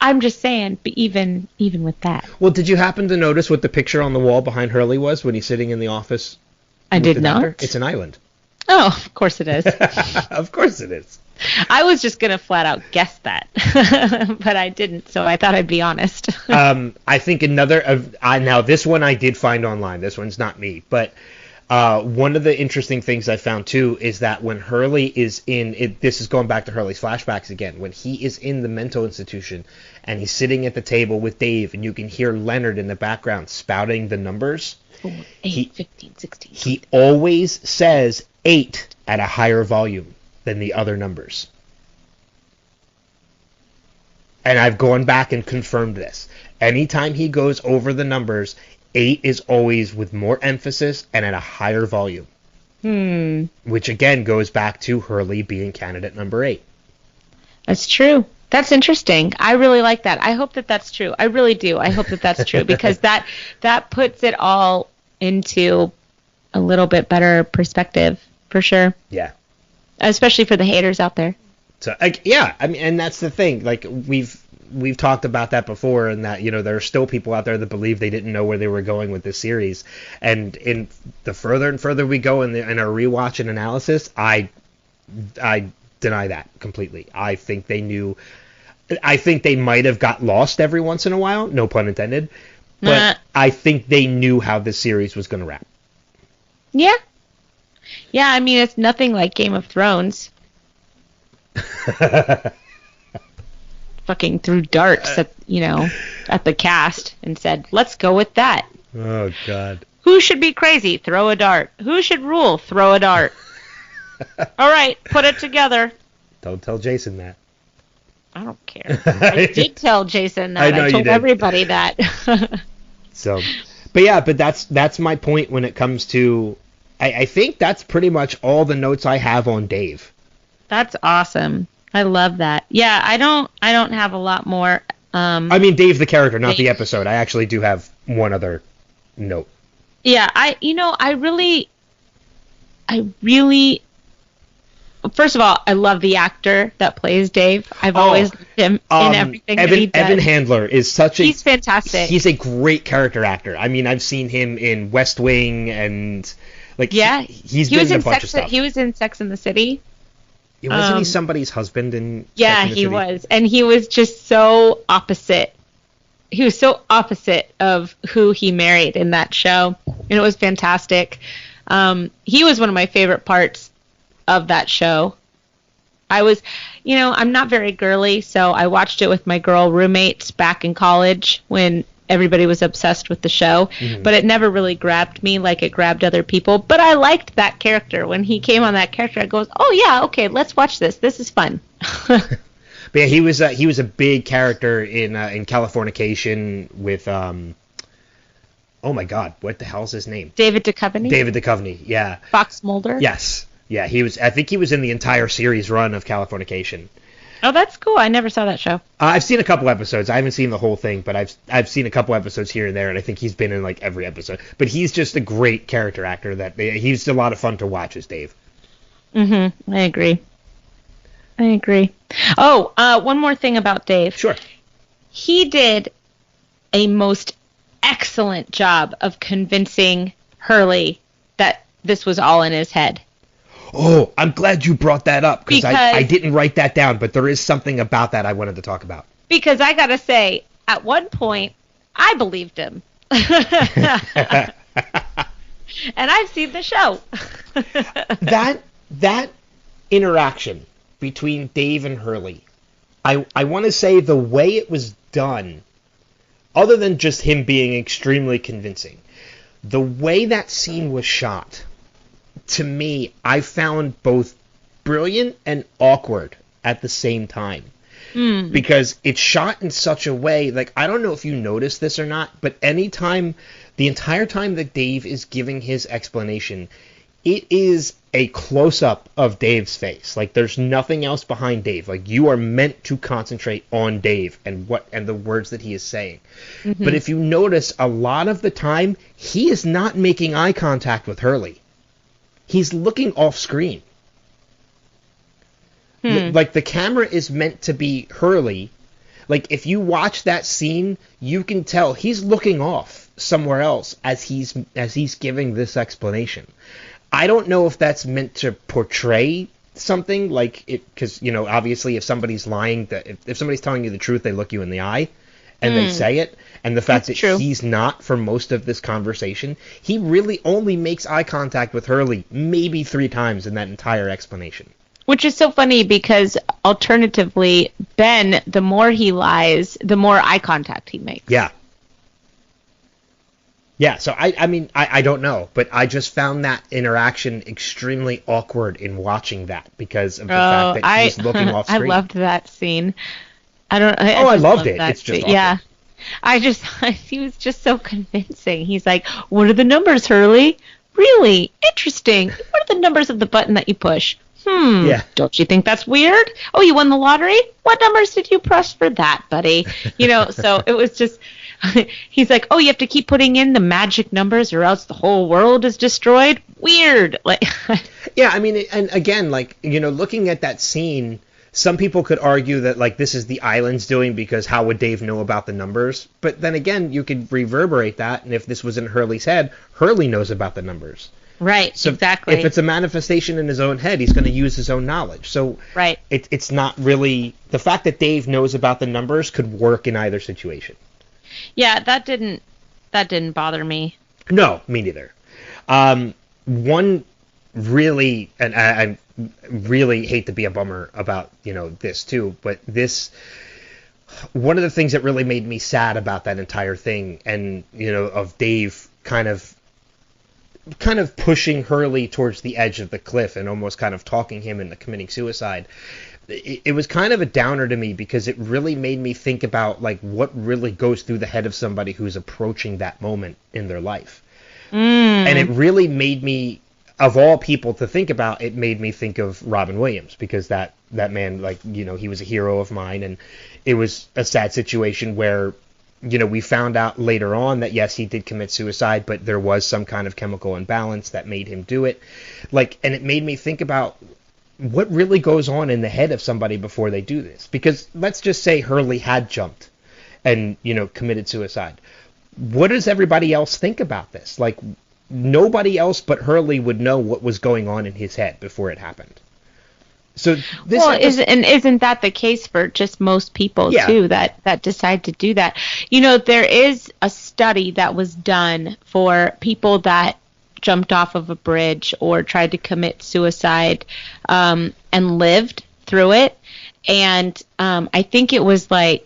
I'm just saying, but even with that. Well, did you happen to notice what the picture on the wall behind Hurley was when he's sitting in the office? I did not. Doctor? It's an island. Oh, of course it is. Of course it is. I was just going to flat out guess that, but I didn't, so I thought I'd be honest. I think now this one I did find online. This one's not me, but one of the interesting things I found too is that when Hurley is this is going back to Hurley's flashbacks again, when he is in the mental institution and he's sitting at the table with Dave and you can hear Leonard in the background spouting the numbers. 4, 8, 15, 16. He always says 8 at a higher volume than the other numbers. And I've gone back and confirmed this. Anytime he goes over the numbers, 8 is always with more emphasis and at a higher volume. Which again goes back to Hurley being candidate number 8. That's true. That's interesting. I really like that. I hope that that's true. I really do. I hope that that's true because that puts it all into a little bit better perspective for sure. Yeah. Especially for the haters out there. So yeah, I mean, and that's the thing. Like we've talked about that before, and that there are still people out there that believe they didn't know where they were going with this series. And in the further and further we go in our rewatch and analysis, I deny that completely. I think they knew. I think they might have got lost every once in a while, no pun intended. But I think they knew how this series was going to wrap. Yeah. Yeah, I mean, it's nothing like Game of Thrones. Fucking threw darts at the cast and said, let's go with that. Oh, God. Who should be crazy? Throw a dart. Who should rule? Throw a dart. All right, put it together. Don't tell Jason that. I don't care. I did tell Jason that. I told everybody that. But that's my point when it comes to. I think that's pretty much all the notes I have on Dave. That's awesome. I love that. Yeah, I don't have a lot more. I mean, Dave the character, not the episode. I actually do have one other note. Yeah, I really. First of all, I love the actor that plays Dave. I've always loved him in everything that he does. Evan Handler is he's fantastic. He's a great character actor. I mean, I've seen him in West Wing and he's been in a bunch of stuff. He was in Sex and the City. Wasn't he somebody's husband in Sex and the City? Was. And he was just so opposite. He was so opposite of who he married in that show. And it was fantastic. He was one of my favorite parts of that show. I was, I'm not very girly, so I watched it with my girl roommates back in college when everybody was obsessed with the show, but it never really grabbed me like it grabbed other people. But I liked that character. When he came on that character, I goes, oh yeah, okay, let's watch this. This is fun. But yeah, he was a big character in Californication with oh my God, what the hell's his name? David Duchovny. David Duchovny, yeah. Fox Mulder. Yes. Yeah, he was. I think he was in the entire series run of Californication. Oh, that's cool. I never saw that show. I've seen a couple episodes. I haven't seen the whole thing, but I've seen a couple episodes here and there, and I think he's been in like every episode. But he's just a great character actor. He's a lot of fun to watch as Dave. I agree. Oh, one more thing about Dave. Sure. He did a most excellent job of convincing Hurley that this was all in his head. Oh, I'm glad you brought that up because I didn't write that down, but there is something about that I wanted to talk about. Because I gotta say, at one point, I believed him. And I've seen the show. that interaction between Dave and Hurley, I want to say the way it was done, other than just him being extremely convincing, the way that scene was shot, to me, I found both brilliant and awkward at the same time. Because it's shot in such a way, like, I don't know if you noticed this or not, but the entire time that Dave is giving his explanation, it is a close-up of Dave's face. Like, there's nothing else behind Dave. Like, you are meant to concentrate on Dave and the words that he is saying. Mm-hmm. But if you notice, a lot of the time, he is not making eye contact with Hurley. He's looking off screen. Like, the camera is meant to be Hurley. Like, if you watch that scene, you can tell he's looking off somewhere else as he's giving this explanation. I don't know if that's meant to portray something, like, because, obviously if somebody's lying, if somebody's telling you the truth, they look you in the eye and they say it. And the fact that he's not for most of this conversation, he really only makes eye contact with Hurley maybe 3 times in that entire explanation. Which is so funny because alternatively, Ben, the more he lies, the more eye contact he makes. Yeah. Yeah, so I don't know, but I just found that interaction extremely awkward in watching that because of the fact that he's looking off screen. I loved that scene. I loved it. It's just awkward. Yeah. He was just so convincing. He's like, "What are the numbers, Hurley? Really? Interesting. What are the numbers of the button that you push? Yeah. Don't you think that's weird? Oh, you won the lottery? What numbers did you press for that, buddy?" So it was just, he's like, "Oh, you have to keep putting in the magic numbers or else the whole world is destroyed? Weird." Like, yeah, and again, like, looking at that scene, some people could argue that, like, this is the island's doing because how would Dave know about the numbers? But then again, you could reverberate that, and if this was in Hurley's head, Hurley knows about the numbers. Right, so exactly. If it's a manifestation in his own head, he's going to use his own knowledge. So right. It's not really... The fact that Dave knows about the numbers could work in either situation. Yeah, that didn't bother me. No, me neither. One really... And I really hate to be a bummer about, this too, but this... One of the things that really made me sad about that entire thing, and, of Dave kind of pushing Hurley towards the edge of the cliff and almost kind of talking him into committing suicide. It was kind of a downer to me because it really made me think about, like, what really goes through the head of somebody who's approaching that moment in their life. And it really made me, of all people to think about, it made me think of Robin Williams because that man, like, he was a hero of mine, and it was a sad situation where we found out later on that, yes, he did commit suicide, but there was some kind of chemical imbalance that made him do it. Like, and it made me think about what really goes on in the head of somebody before they do this. Because let's just say Hurley had jumped and, committed suicide. What does everybody else think about this? Like, nobody else but Hurley would know what was going on in his head before it happened. So isn't that the case for just most people too that decide to do that? There is a study that was done for people that jumped off of a bridge or tried to commit suicide and lived through it, and I think it was a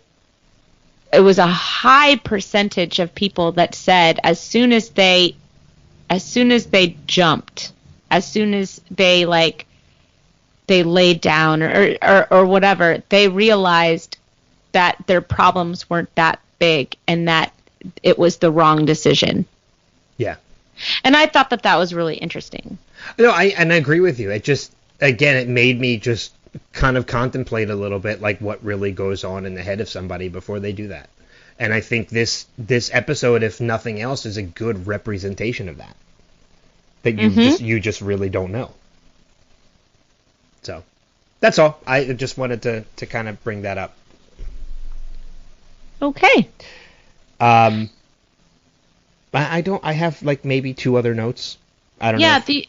high percentage of people that said as soon as they jumped, as soon as they laid down or whatever, they realized that their problems weren't that big and that it was the wrong decision. Yeah. And I thought that was really interesting. No, I agree with you. It just, again, it made me just kind of contemplate a little bit, like, what really goes on in the head of somebody before they do that. And I think this episode, if nothing else, is a good representation of that. That you just really don't know. So, that's all. I just wanted to kind of bring that up. Okay. I don't. I have like maybe two other notes. I don't know. Yeah,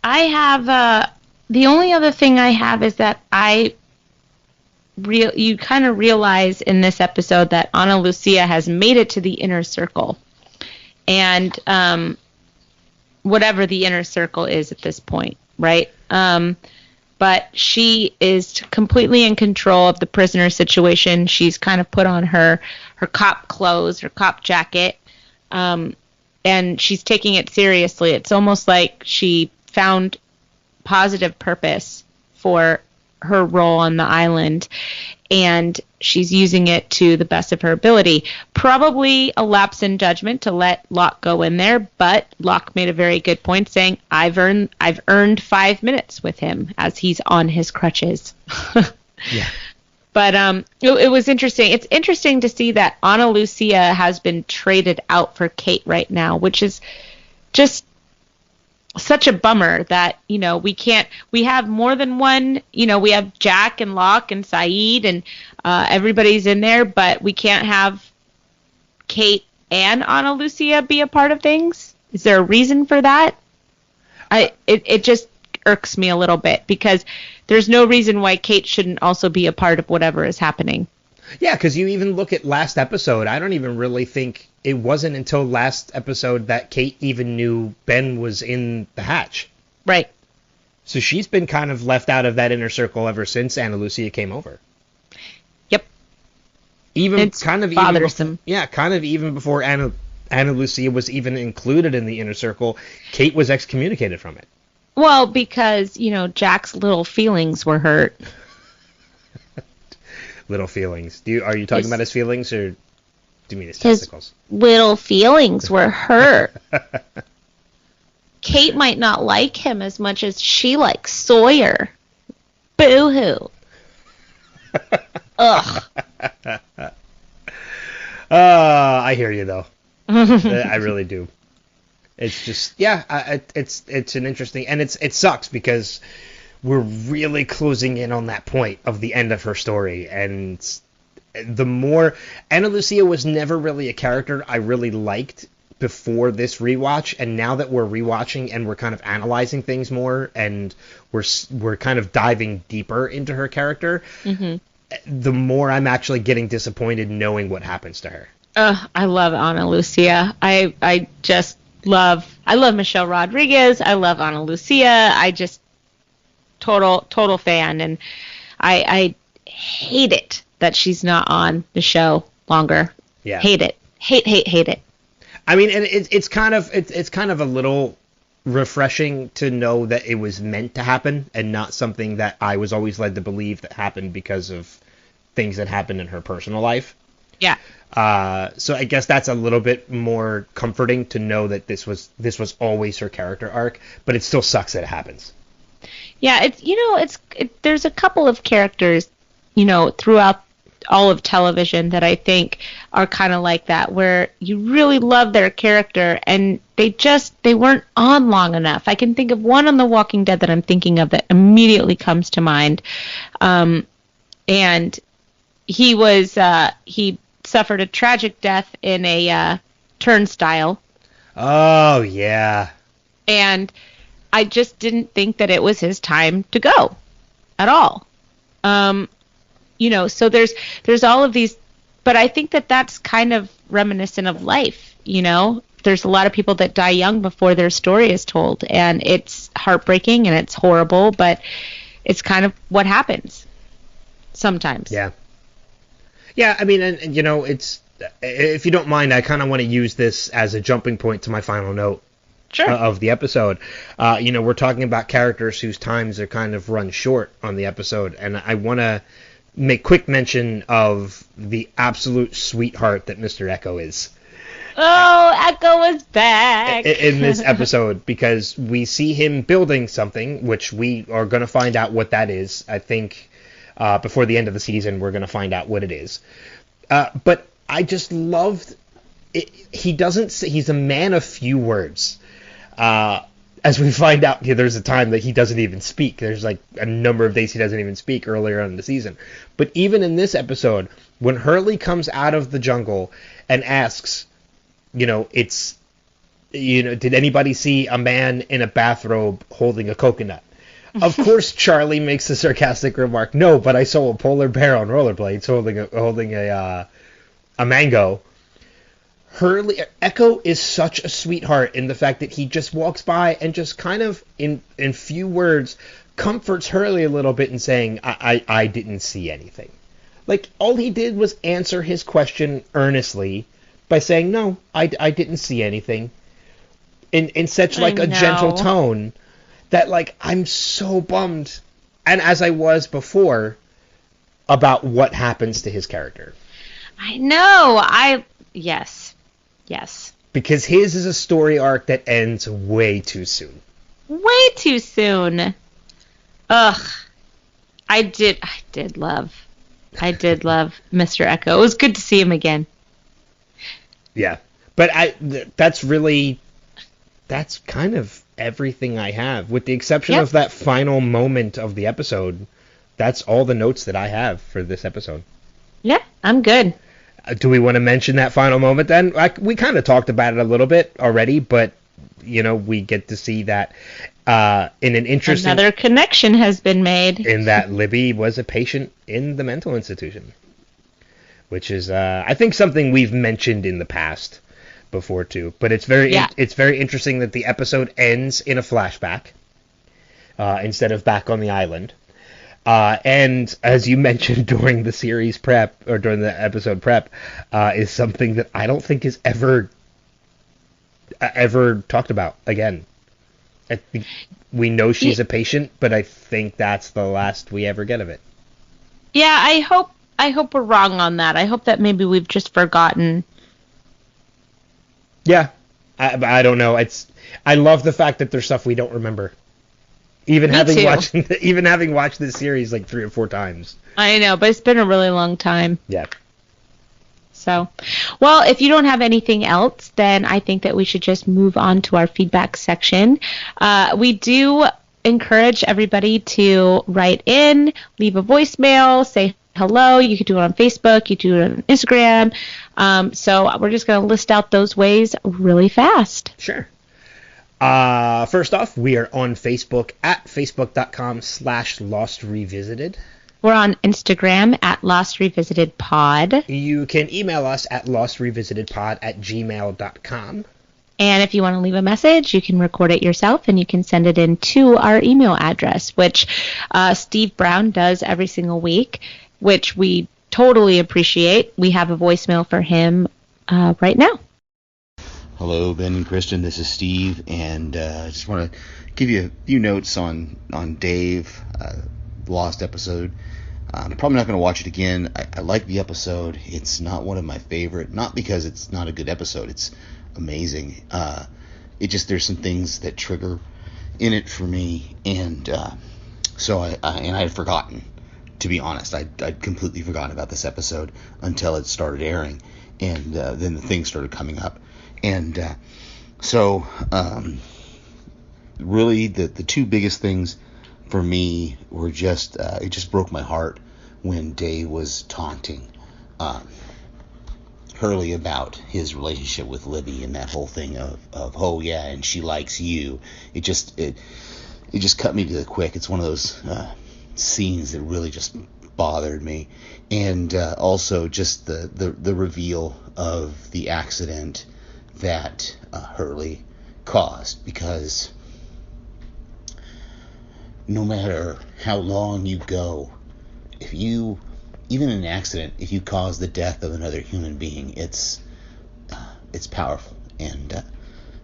I have the only other thing I have is that you kind of realize in this episode that Ana Lucia has made it to the inner circle, and whatever the inner circle is at this point, right? But she is completely in control of the prisoner situation. She's kind of put on her cop clothes, her cop jacket, and she's taking it seriously. It's almost like she found positive purpose for her role on the island, and she's using it to the best of her ability. Probably a lapse in judgment to let Locke go in there, but Locke made a very good point saying, I've earned 5 minutes with him as he's on his crutches. Yeah. But it was interesting. It's interesting to see that Ana Lucia has been traded out for Kate right now, which is just such a bummer that, we have more than one, we have Jack and Locke and Saeed and everybody's in there, but we can't have Kate and Ana Lucia be a part of things. Is there a reason for that? It just irks me a little bit because there's no reason why Kate shouldn't also be a part of whatever is happening. Yeah, because you even look at last episode, I don't even really think it wasn't until last episode that Kate even knew Ben was in the hatch. Right. So she's been kind of left out of that inner circle ever since Ana Lucia came over. Yep. It's kind of bothersome. Even before Ana Lucia was even included in the inner circle, Kate was excommunicated from it. Well, because, Jack's little feelings were hurt. Little feelings. Are you talking about his feelings, or do you mean his His testicles? little feelings were hurt. Kate might not like him as much as she likes Sawyer. Boo-hoo. Ugh. I hear you, though. I really do. It's just, it's an interesting, and it sucks because we're really closing in on that point of the end of her story, and the more Ana Lucia was never really a character I really liked before this rewatch, and now that we're rewatching and we're kind of analyzing things more, and we're kind of diving deeper into her character, the more I'm actually getting disappointed knowing what happens to her. I love Ana Lucia. I love Michelle Rodriguez. I love Ana Lucia. I just total fan, and I hate it that she's not on the show longer. Yeah. Hate it. Hate it. I mean, and it's kind of a little refreshing to know that it was meant to happen and not something that I was always led to believe that happened because of things that happened in her personal life. Yeah. So I guess that's a little bit more comforting to know that this was always her character arc, but it still sucks that it happens. Yeah, there's a couple of characters, throughout all of television that I think are kind of like that, where you really love their character and they weren't on long enough. I can think of one on The Walking Dead that I'm thinking of that immediately comes to mind. And he suffered a tragic death in a turnstile. Oh, yeah. And I just didn't think that it was his time to go at all. So there's all of these, but I think that that's kind of reminiscent of life, There's a lot of people that die young before their story is told, and it's heartbreaking and it's horrible, but it's kind of what happens sometimes. Yeah. Yeah, I mean, and it's, if you don't mind, I kind of want to use this as a jumping point to my final note. Sure. Of the episode. We're talking about characters whose times are kind of run short on the episode, and I want to make quick mention of the absolute sweetheart that Mr. Echo is. Oh, Echo is back! In this episode, because we see him building something, which we are going to find out what that is. I think before the end of the season, we're going to find out what it is. But I just loved it. He's a man of few words. As we find out, there's a time that he doesn't even speak. There's like a number of days he doesn't even speak earlier on in the season. But even in this episode, when Hurley comes out of the jungle and asks, it's, did anybody see a man in a bathrobe holding a coconut? Of course, Charlie makes the sarcastic remark, no, but I saw a polar bear on rollerblades holding a mango. Echo is such a sweetheart in the fact that he just walks by and just kind of, in few words, comforts Hurley a little bit in saying, I didn't see anything. Like, all he did was answer his question earnestly by saying, no, I didn't see anything. In such, like, a gentle tone that, like, I'm so bummed, and as I was before, about what happens to his character. I know. Yes. Because his is a story arc that ends way too soon. Way too soon. Ugh. I did love Mr. Echo. It was good to see him again. Yeah. But that's kind of everything I have. With the exception of that final moment of the episode, that's all the notes that I have for this episode. Yeah, I'm good. Do we want to mention that final moment then? We kind of talked about it a little bit already, but, we get to see that in an interesting... Another connection has been made. In that Libby was a patient in the mental institution. Which is, I think, something we've mentioned in the past before, too. But it's very interesting that the episode ends in a flashback instead of back on the island. And as you mentioned during the series prep, or during the episode prep, is something that I don't think is ever talked about again. I think we know she's a patient, but I think that's the last we ever get of it. Yeah, I hope we're wrong on that. I hope that maybe we've just forgotten. Yeah, I don't know. I love the fact that there's stuff we don't remember. Even having watched this series like 3 or 4 times. I know, but it's been a really long time. Yeah. So, well, if you don't have anything else, then I think that we should just move on to our feedback section. We do encourage everybody to write in, leave a voicemail, say hello. You can do it on Facebook. You can do it on Instagram. So we're just going to list out those ways really fast. Sure. First off, we are on Facebook at facebook.com/Lost Revisited. We're on Instagram at Lost Revisited Pod. You can email us at lostrevisitedpod@gmail.com. And if you want to leave a message, you can record it yourself and you can send it in to our email address, which Steve Brown does every single week, which we totally appreciate. We have a voicemail for him right now. Hello, Ben and Kristin. This is Steve, and I just want to give you a few notes on Dave, the Lost episode. I'm probably not going to watch it again. I like the episode. It's not one of my favorite, not because it's not a good episode. It's amazing. There's some things that trigger in it for me, and so I had forgotten, to be honest. I'd completely forgotten about this episode until it started airing, and then the things started coming up. And really the 2 biggest things for me were just, it just broke my heart when Dave was taunting Hurley about his relationship with Libby and that whole thing of oh yeah, and she likes you. It just cut me to the quick. It's one of those scenes that really just bothered me. And also just the reveal of the accident that Hurley caused, because no matter how long you go, even in an accident, if you cause the death of another human being, it's powerful. And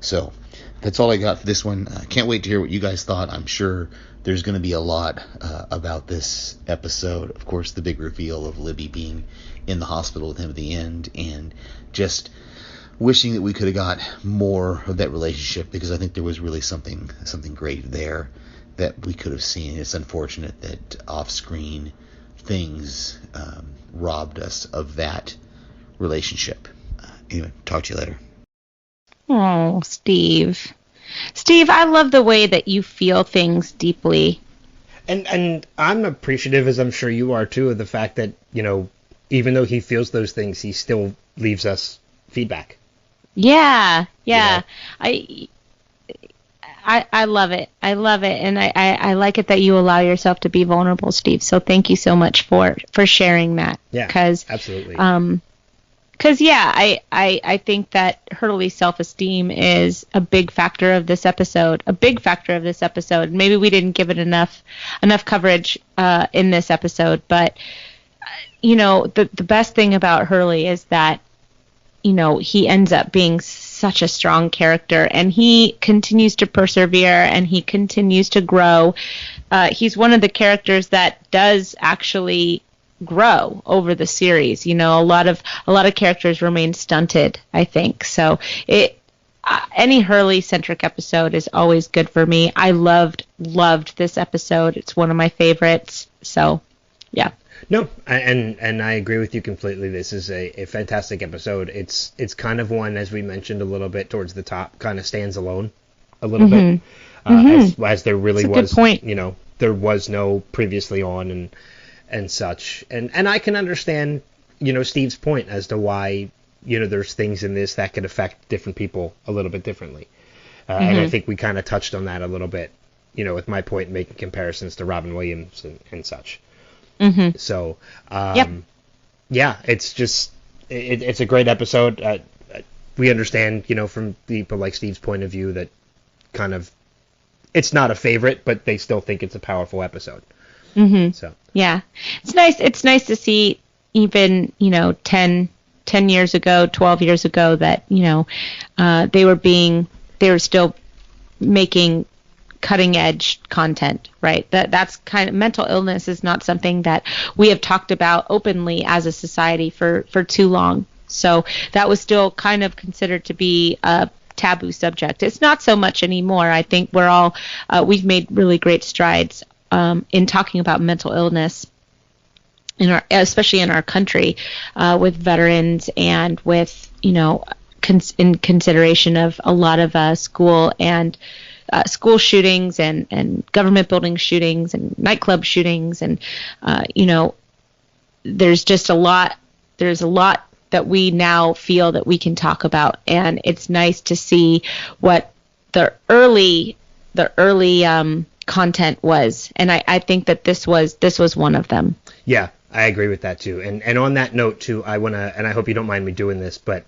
so that's all I got for this one. Can't wait to hear what you guys thought. I'm sure there's going to be a lot about this episode. Of course, the big reveal of Libby being in the hospital with him at the end, and just wishing that we could have got more of that relationship, because I think there was really something great there that we could have seen. It's unfortunate that off-screen things robbed us of that relationship. Anyway, talk to you later. Oh, Steve. Steve, I love the way that you feel things deeply. And I'm appreciative, as I'm sure you are too, of the fact that, even though he feels those things, he still leaves us feedback. Yeah. You know? I love it. I love it, and I like it that you allow yourself to be vulnerable, Steve. So thank you so much for sharing that. Yeah, Cause, absolutely. Because I think that Hurley's self-esteem is a big factor of this episode. Maybe we didn't give it enough coverage in this episode, but the best thing about Hurley is that he ends up being such a strong character, and he continues to persevere, and he continues to grow. He's one of the characters that does actually grow over the series. A lot of characters remain stunted, I think. So any Hurley centric episode is always good for me. I loved this episode. It's one of my favorites. So yeah. No, and I agree with you completely. This is a fantastic episode. It's kind of one, as we mentioned a little bit towards the top, kind of stands alone a little bit, as there really was. Good point. There was no previously on and such, and I can understand Steve's point as to why there's things in this that could affect different people a little bit differently, and I think we kind of touched on that a little bit, with my point making comparisons to Robin Williams and such. So, yeah, it's just, it's a great episode. We understand, from people like Steve's point of view that kind of, it's not a favorite, but they still think it's a powerful episode. So, yeah, it's nice to see even, 10 years ago, 12 years ago that, they were still making cutting edge content, right? That's kind of, mental illness is not something that we have talked about openly as a society for too long. So that was still kind of considered to be a taboo subject. It's not so much anymore. I think we've made really great strides in talking about mental illness especially in our country, with veterans and with, in consideration of a lot of school shootings and government building shootings and nightclub shootings. And, there's just there's a lot that we now feel that we can talk about. And it's nice to see what the early content was. And I think that this was one of them. Yeah. I agree with that too. And on that note too, I want to, and I hope you don't mind me doing this, but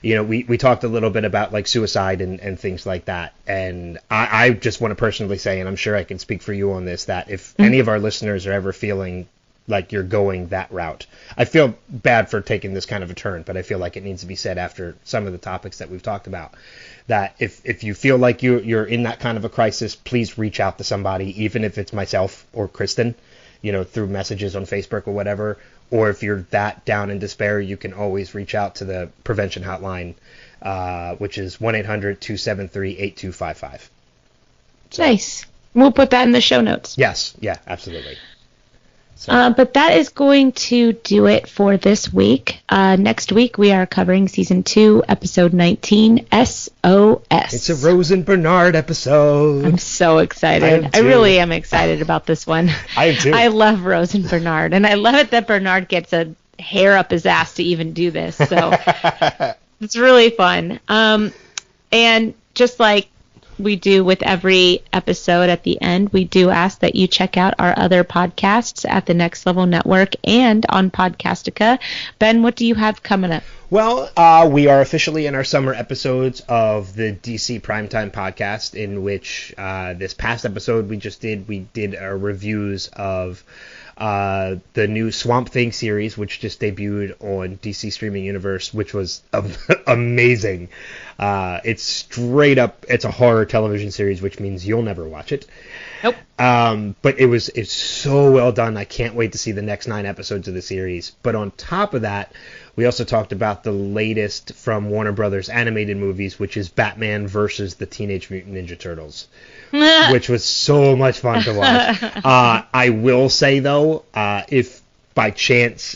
we talked a little bit about like suicide and things like that. And I just want to personally say, and I'm sure I can speak for you on this, that if any of our listeners are ever feeling like you're going that route, I feel bad for taking this kind of a turn, but I feel like it needs to be said after some of the topics that we've talked about, that if you feel like you're in that kind of a crisis, please reach out to somebody, even if it's myself or Kristin, through messages on Facebook or whatever. Or if you're that down in despair, you can always reach out to the prevention hotline, which is 1-800-273-8255. So, nice. We'll put that in the show notes. Yes. Yeah, absolutely. So. But that is going to do it for this week. Next week, we are covering Season 2, Episode 19, SOS. It's a Rose and Bernard episode. I'm so excited. I really am excited about this one. I am too. I love Rose and Bernard, and I love it that Bernard gets a hair up his ass to even do this. So it's really fun. And just like we do with every episode at the end, we do ask that you check out our other podcasts at the Next Level Network and on Podcastica. Ben, what do you have coming up? Well, we are officially in our summer episodes of the DC Primetime Podcast, in which this past episode we did our reviews of the new Swamp Thing series, which just debuted on DC Streaming Universe, which was amazing. It's straight up, it's a horror television series, which means you'll never watch it. Nope. But it's so well done. I can't wait to see the next 9 episodes of the series. But on top of that, we also talked about the latest from Warner Brothers animated movies, which is Batman versus the Teenage Mutant Ninja Turtles, which was so much fun to watch. I will say, though, if by chance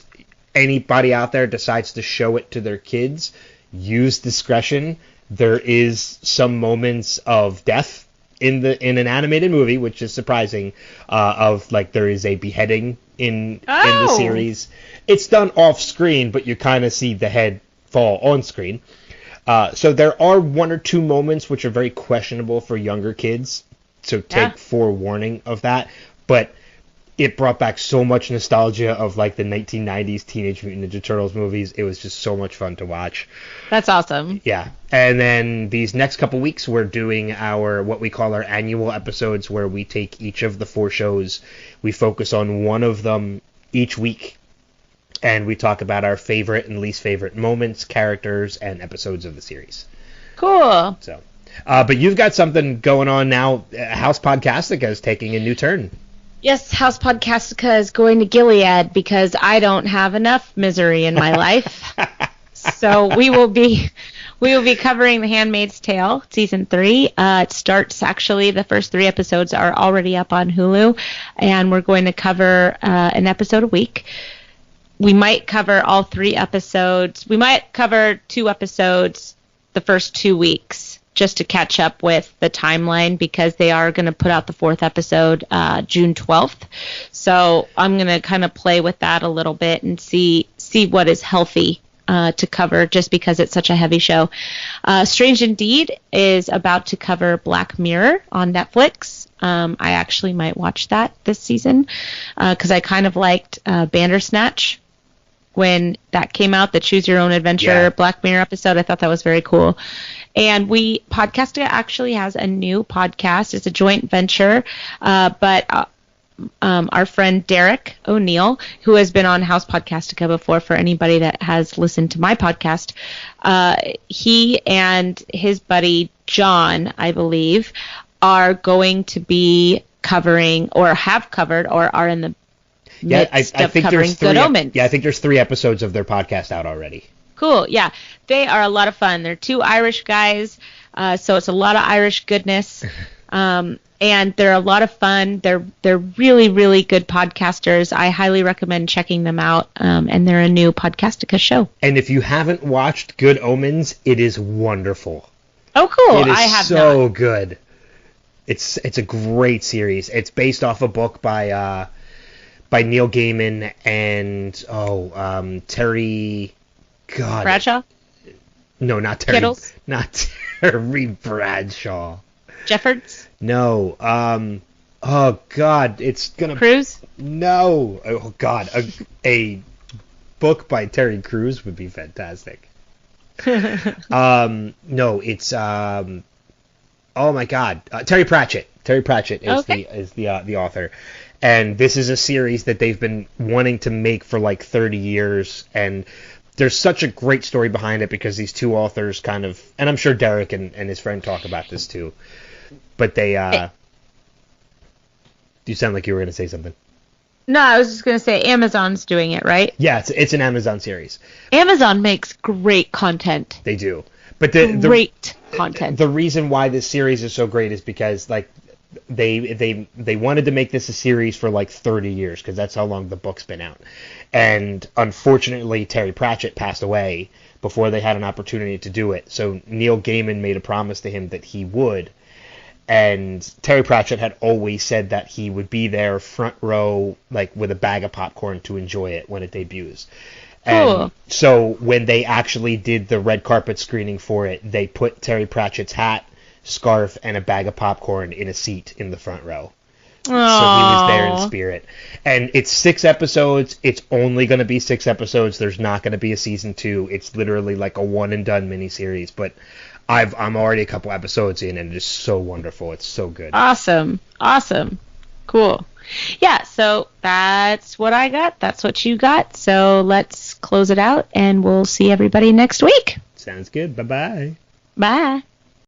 anybody out there decides to show it to their kids, use discretion. There is some moments of death in an animated movie, which is surprising, of like there is a beheading in the series. It's done off screen, but you kind of see the head fall on screen. So there are one or two moments which are very questionable for younger kids, so take forewarning of that. But it brought back so much nostalgia of like the 1990s Teenage Mutant Ninja Turtles movies. It was just so much fun to watch. That's awesome. Yeah. And then these next couple weeks, we're doing what we call our annual episodes, where we take each of the 4 shows, we focus on one of them each week, and we talk about our favorite and least favorite moments, characters, and episodes of the series. Cool. So, but you've got something going on now. House Podcastica is taking a new turn. Yes, House Podcastica is going to Gilead because I don't have enough misery in my life. So we will be covering The Handmaid's Tale season 3. It starts actually. The first 3 episodes are already up on Hulu, and we're going to cover an episode a week. We might cover all 3 episodes. We might cover 2 episodes the first 2 weeks, just to catch up with the timeline, because they are going to put out the 4th episode June 12th. So I'm going to kind of play with that a little bit and see what is healthy to cover, just because it's such a heavy show. Strange Indeed is about to cover Black Mirror on Netflix. I actually might watch that this season because I kind of liked Bandersnatch when that came out, the Choose Your Own Adventure Black Mirror episode. I thought that was very cool. And Podcastica actually has a new podcast. It's a joint venture, but our friend Derek O'Neill, who has been on House Podcastica before, for anybody that has listened to my podcast, he and his buddy John, I believe, are going to be covering, or have covered, or are in the midst of covering Good Omens. Yeah, I think there's 3 episodes of their podcast out already. Cool, yeah. They are a lot of fun. They're 2 Irish guys, so it's a lot of Irish goodness. And they're a lot of fun. They're really, really good podcasters. I highly recommend checking them out, and they're a new Podcastica show. And if you haven't watched Good Omens, it is wonderful. Oh, cool. It is I have so not. good. It's a great series. It's based off a book by Neil Gaiman and Terry... God. Bradshaw? No, not Terry. Kittles? Not Terry Bradshaw. Jeffords? No. Oh God, it's gonna. Crews? No. Oh God, a book by Terry Crews would be fantastic. No, it's oh my God, Terry Pratchett. Terry Pratchett is the author, and this is a series that they've been wanting to make for like 30 years, and there's such a great story behind it because these 2 authors kind of, and I'm sure Derek and his friend talk about this too, but they, you sound like you were going to say something. No, I was just going to say Amazon's doing it, right? Yeah, it's an Amazon series. Amazon makes great content. They do. But great content. The reason why this series is so great is because like they wanted to make this a series for like 30 years because that's how long the book's been out. And unfortunately, Terry Pratchett passed away before they had an opportunity to do it. So Neil Gaiman made a promise to him that he would. And Terry Pratchett had always said that he would be there front row, like with a bag of popcorn to enjoy it when it debuts. Cool. And so when they actually did the red carpet screening for it, they put Terry Pratchett's hat, scarf, and a bag of popcorn in a seat in the front row. Aww. So he was there in spirit. And it's 6 episodes. It's only going to be 6 episodes. There's not going to be a season 2. It's literally like a one and done miniseries. But I'm already a couple episodes in, and it is so wonderful. It's so good. Awesome. Cool. Yeah, so that's what I got. That's what you got. So let's close it out, and we'll see everybody next week. Sounds good. Bye-bye. Bye.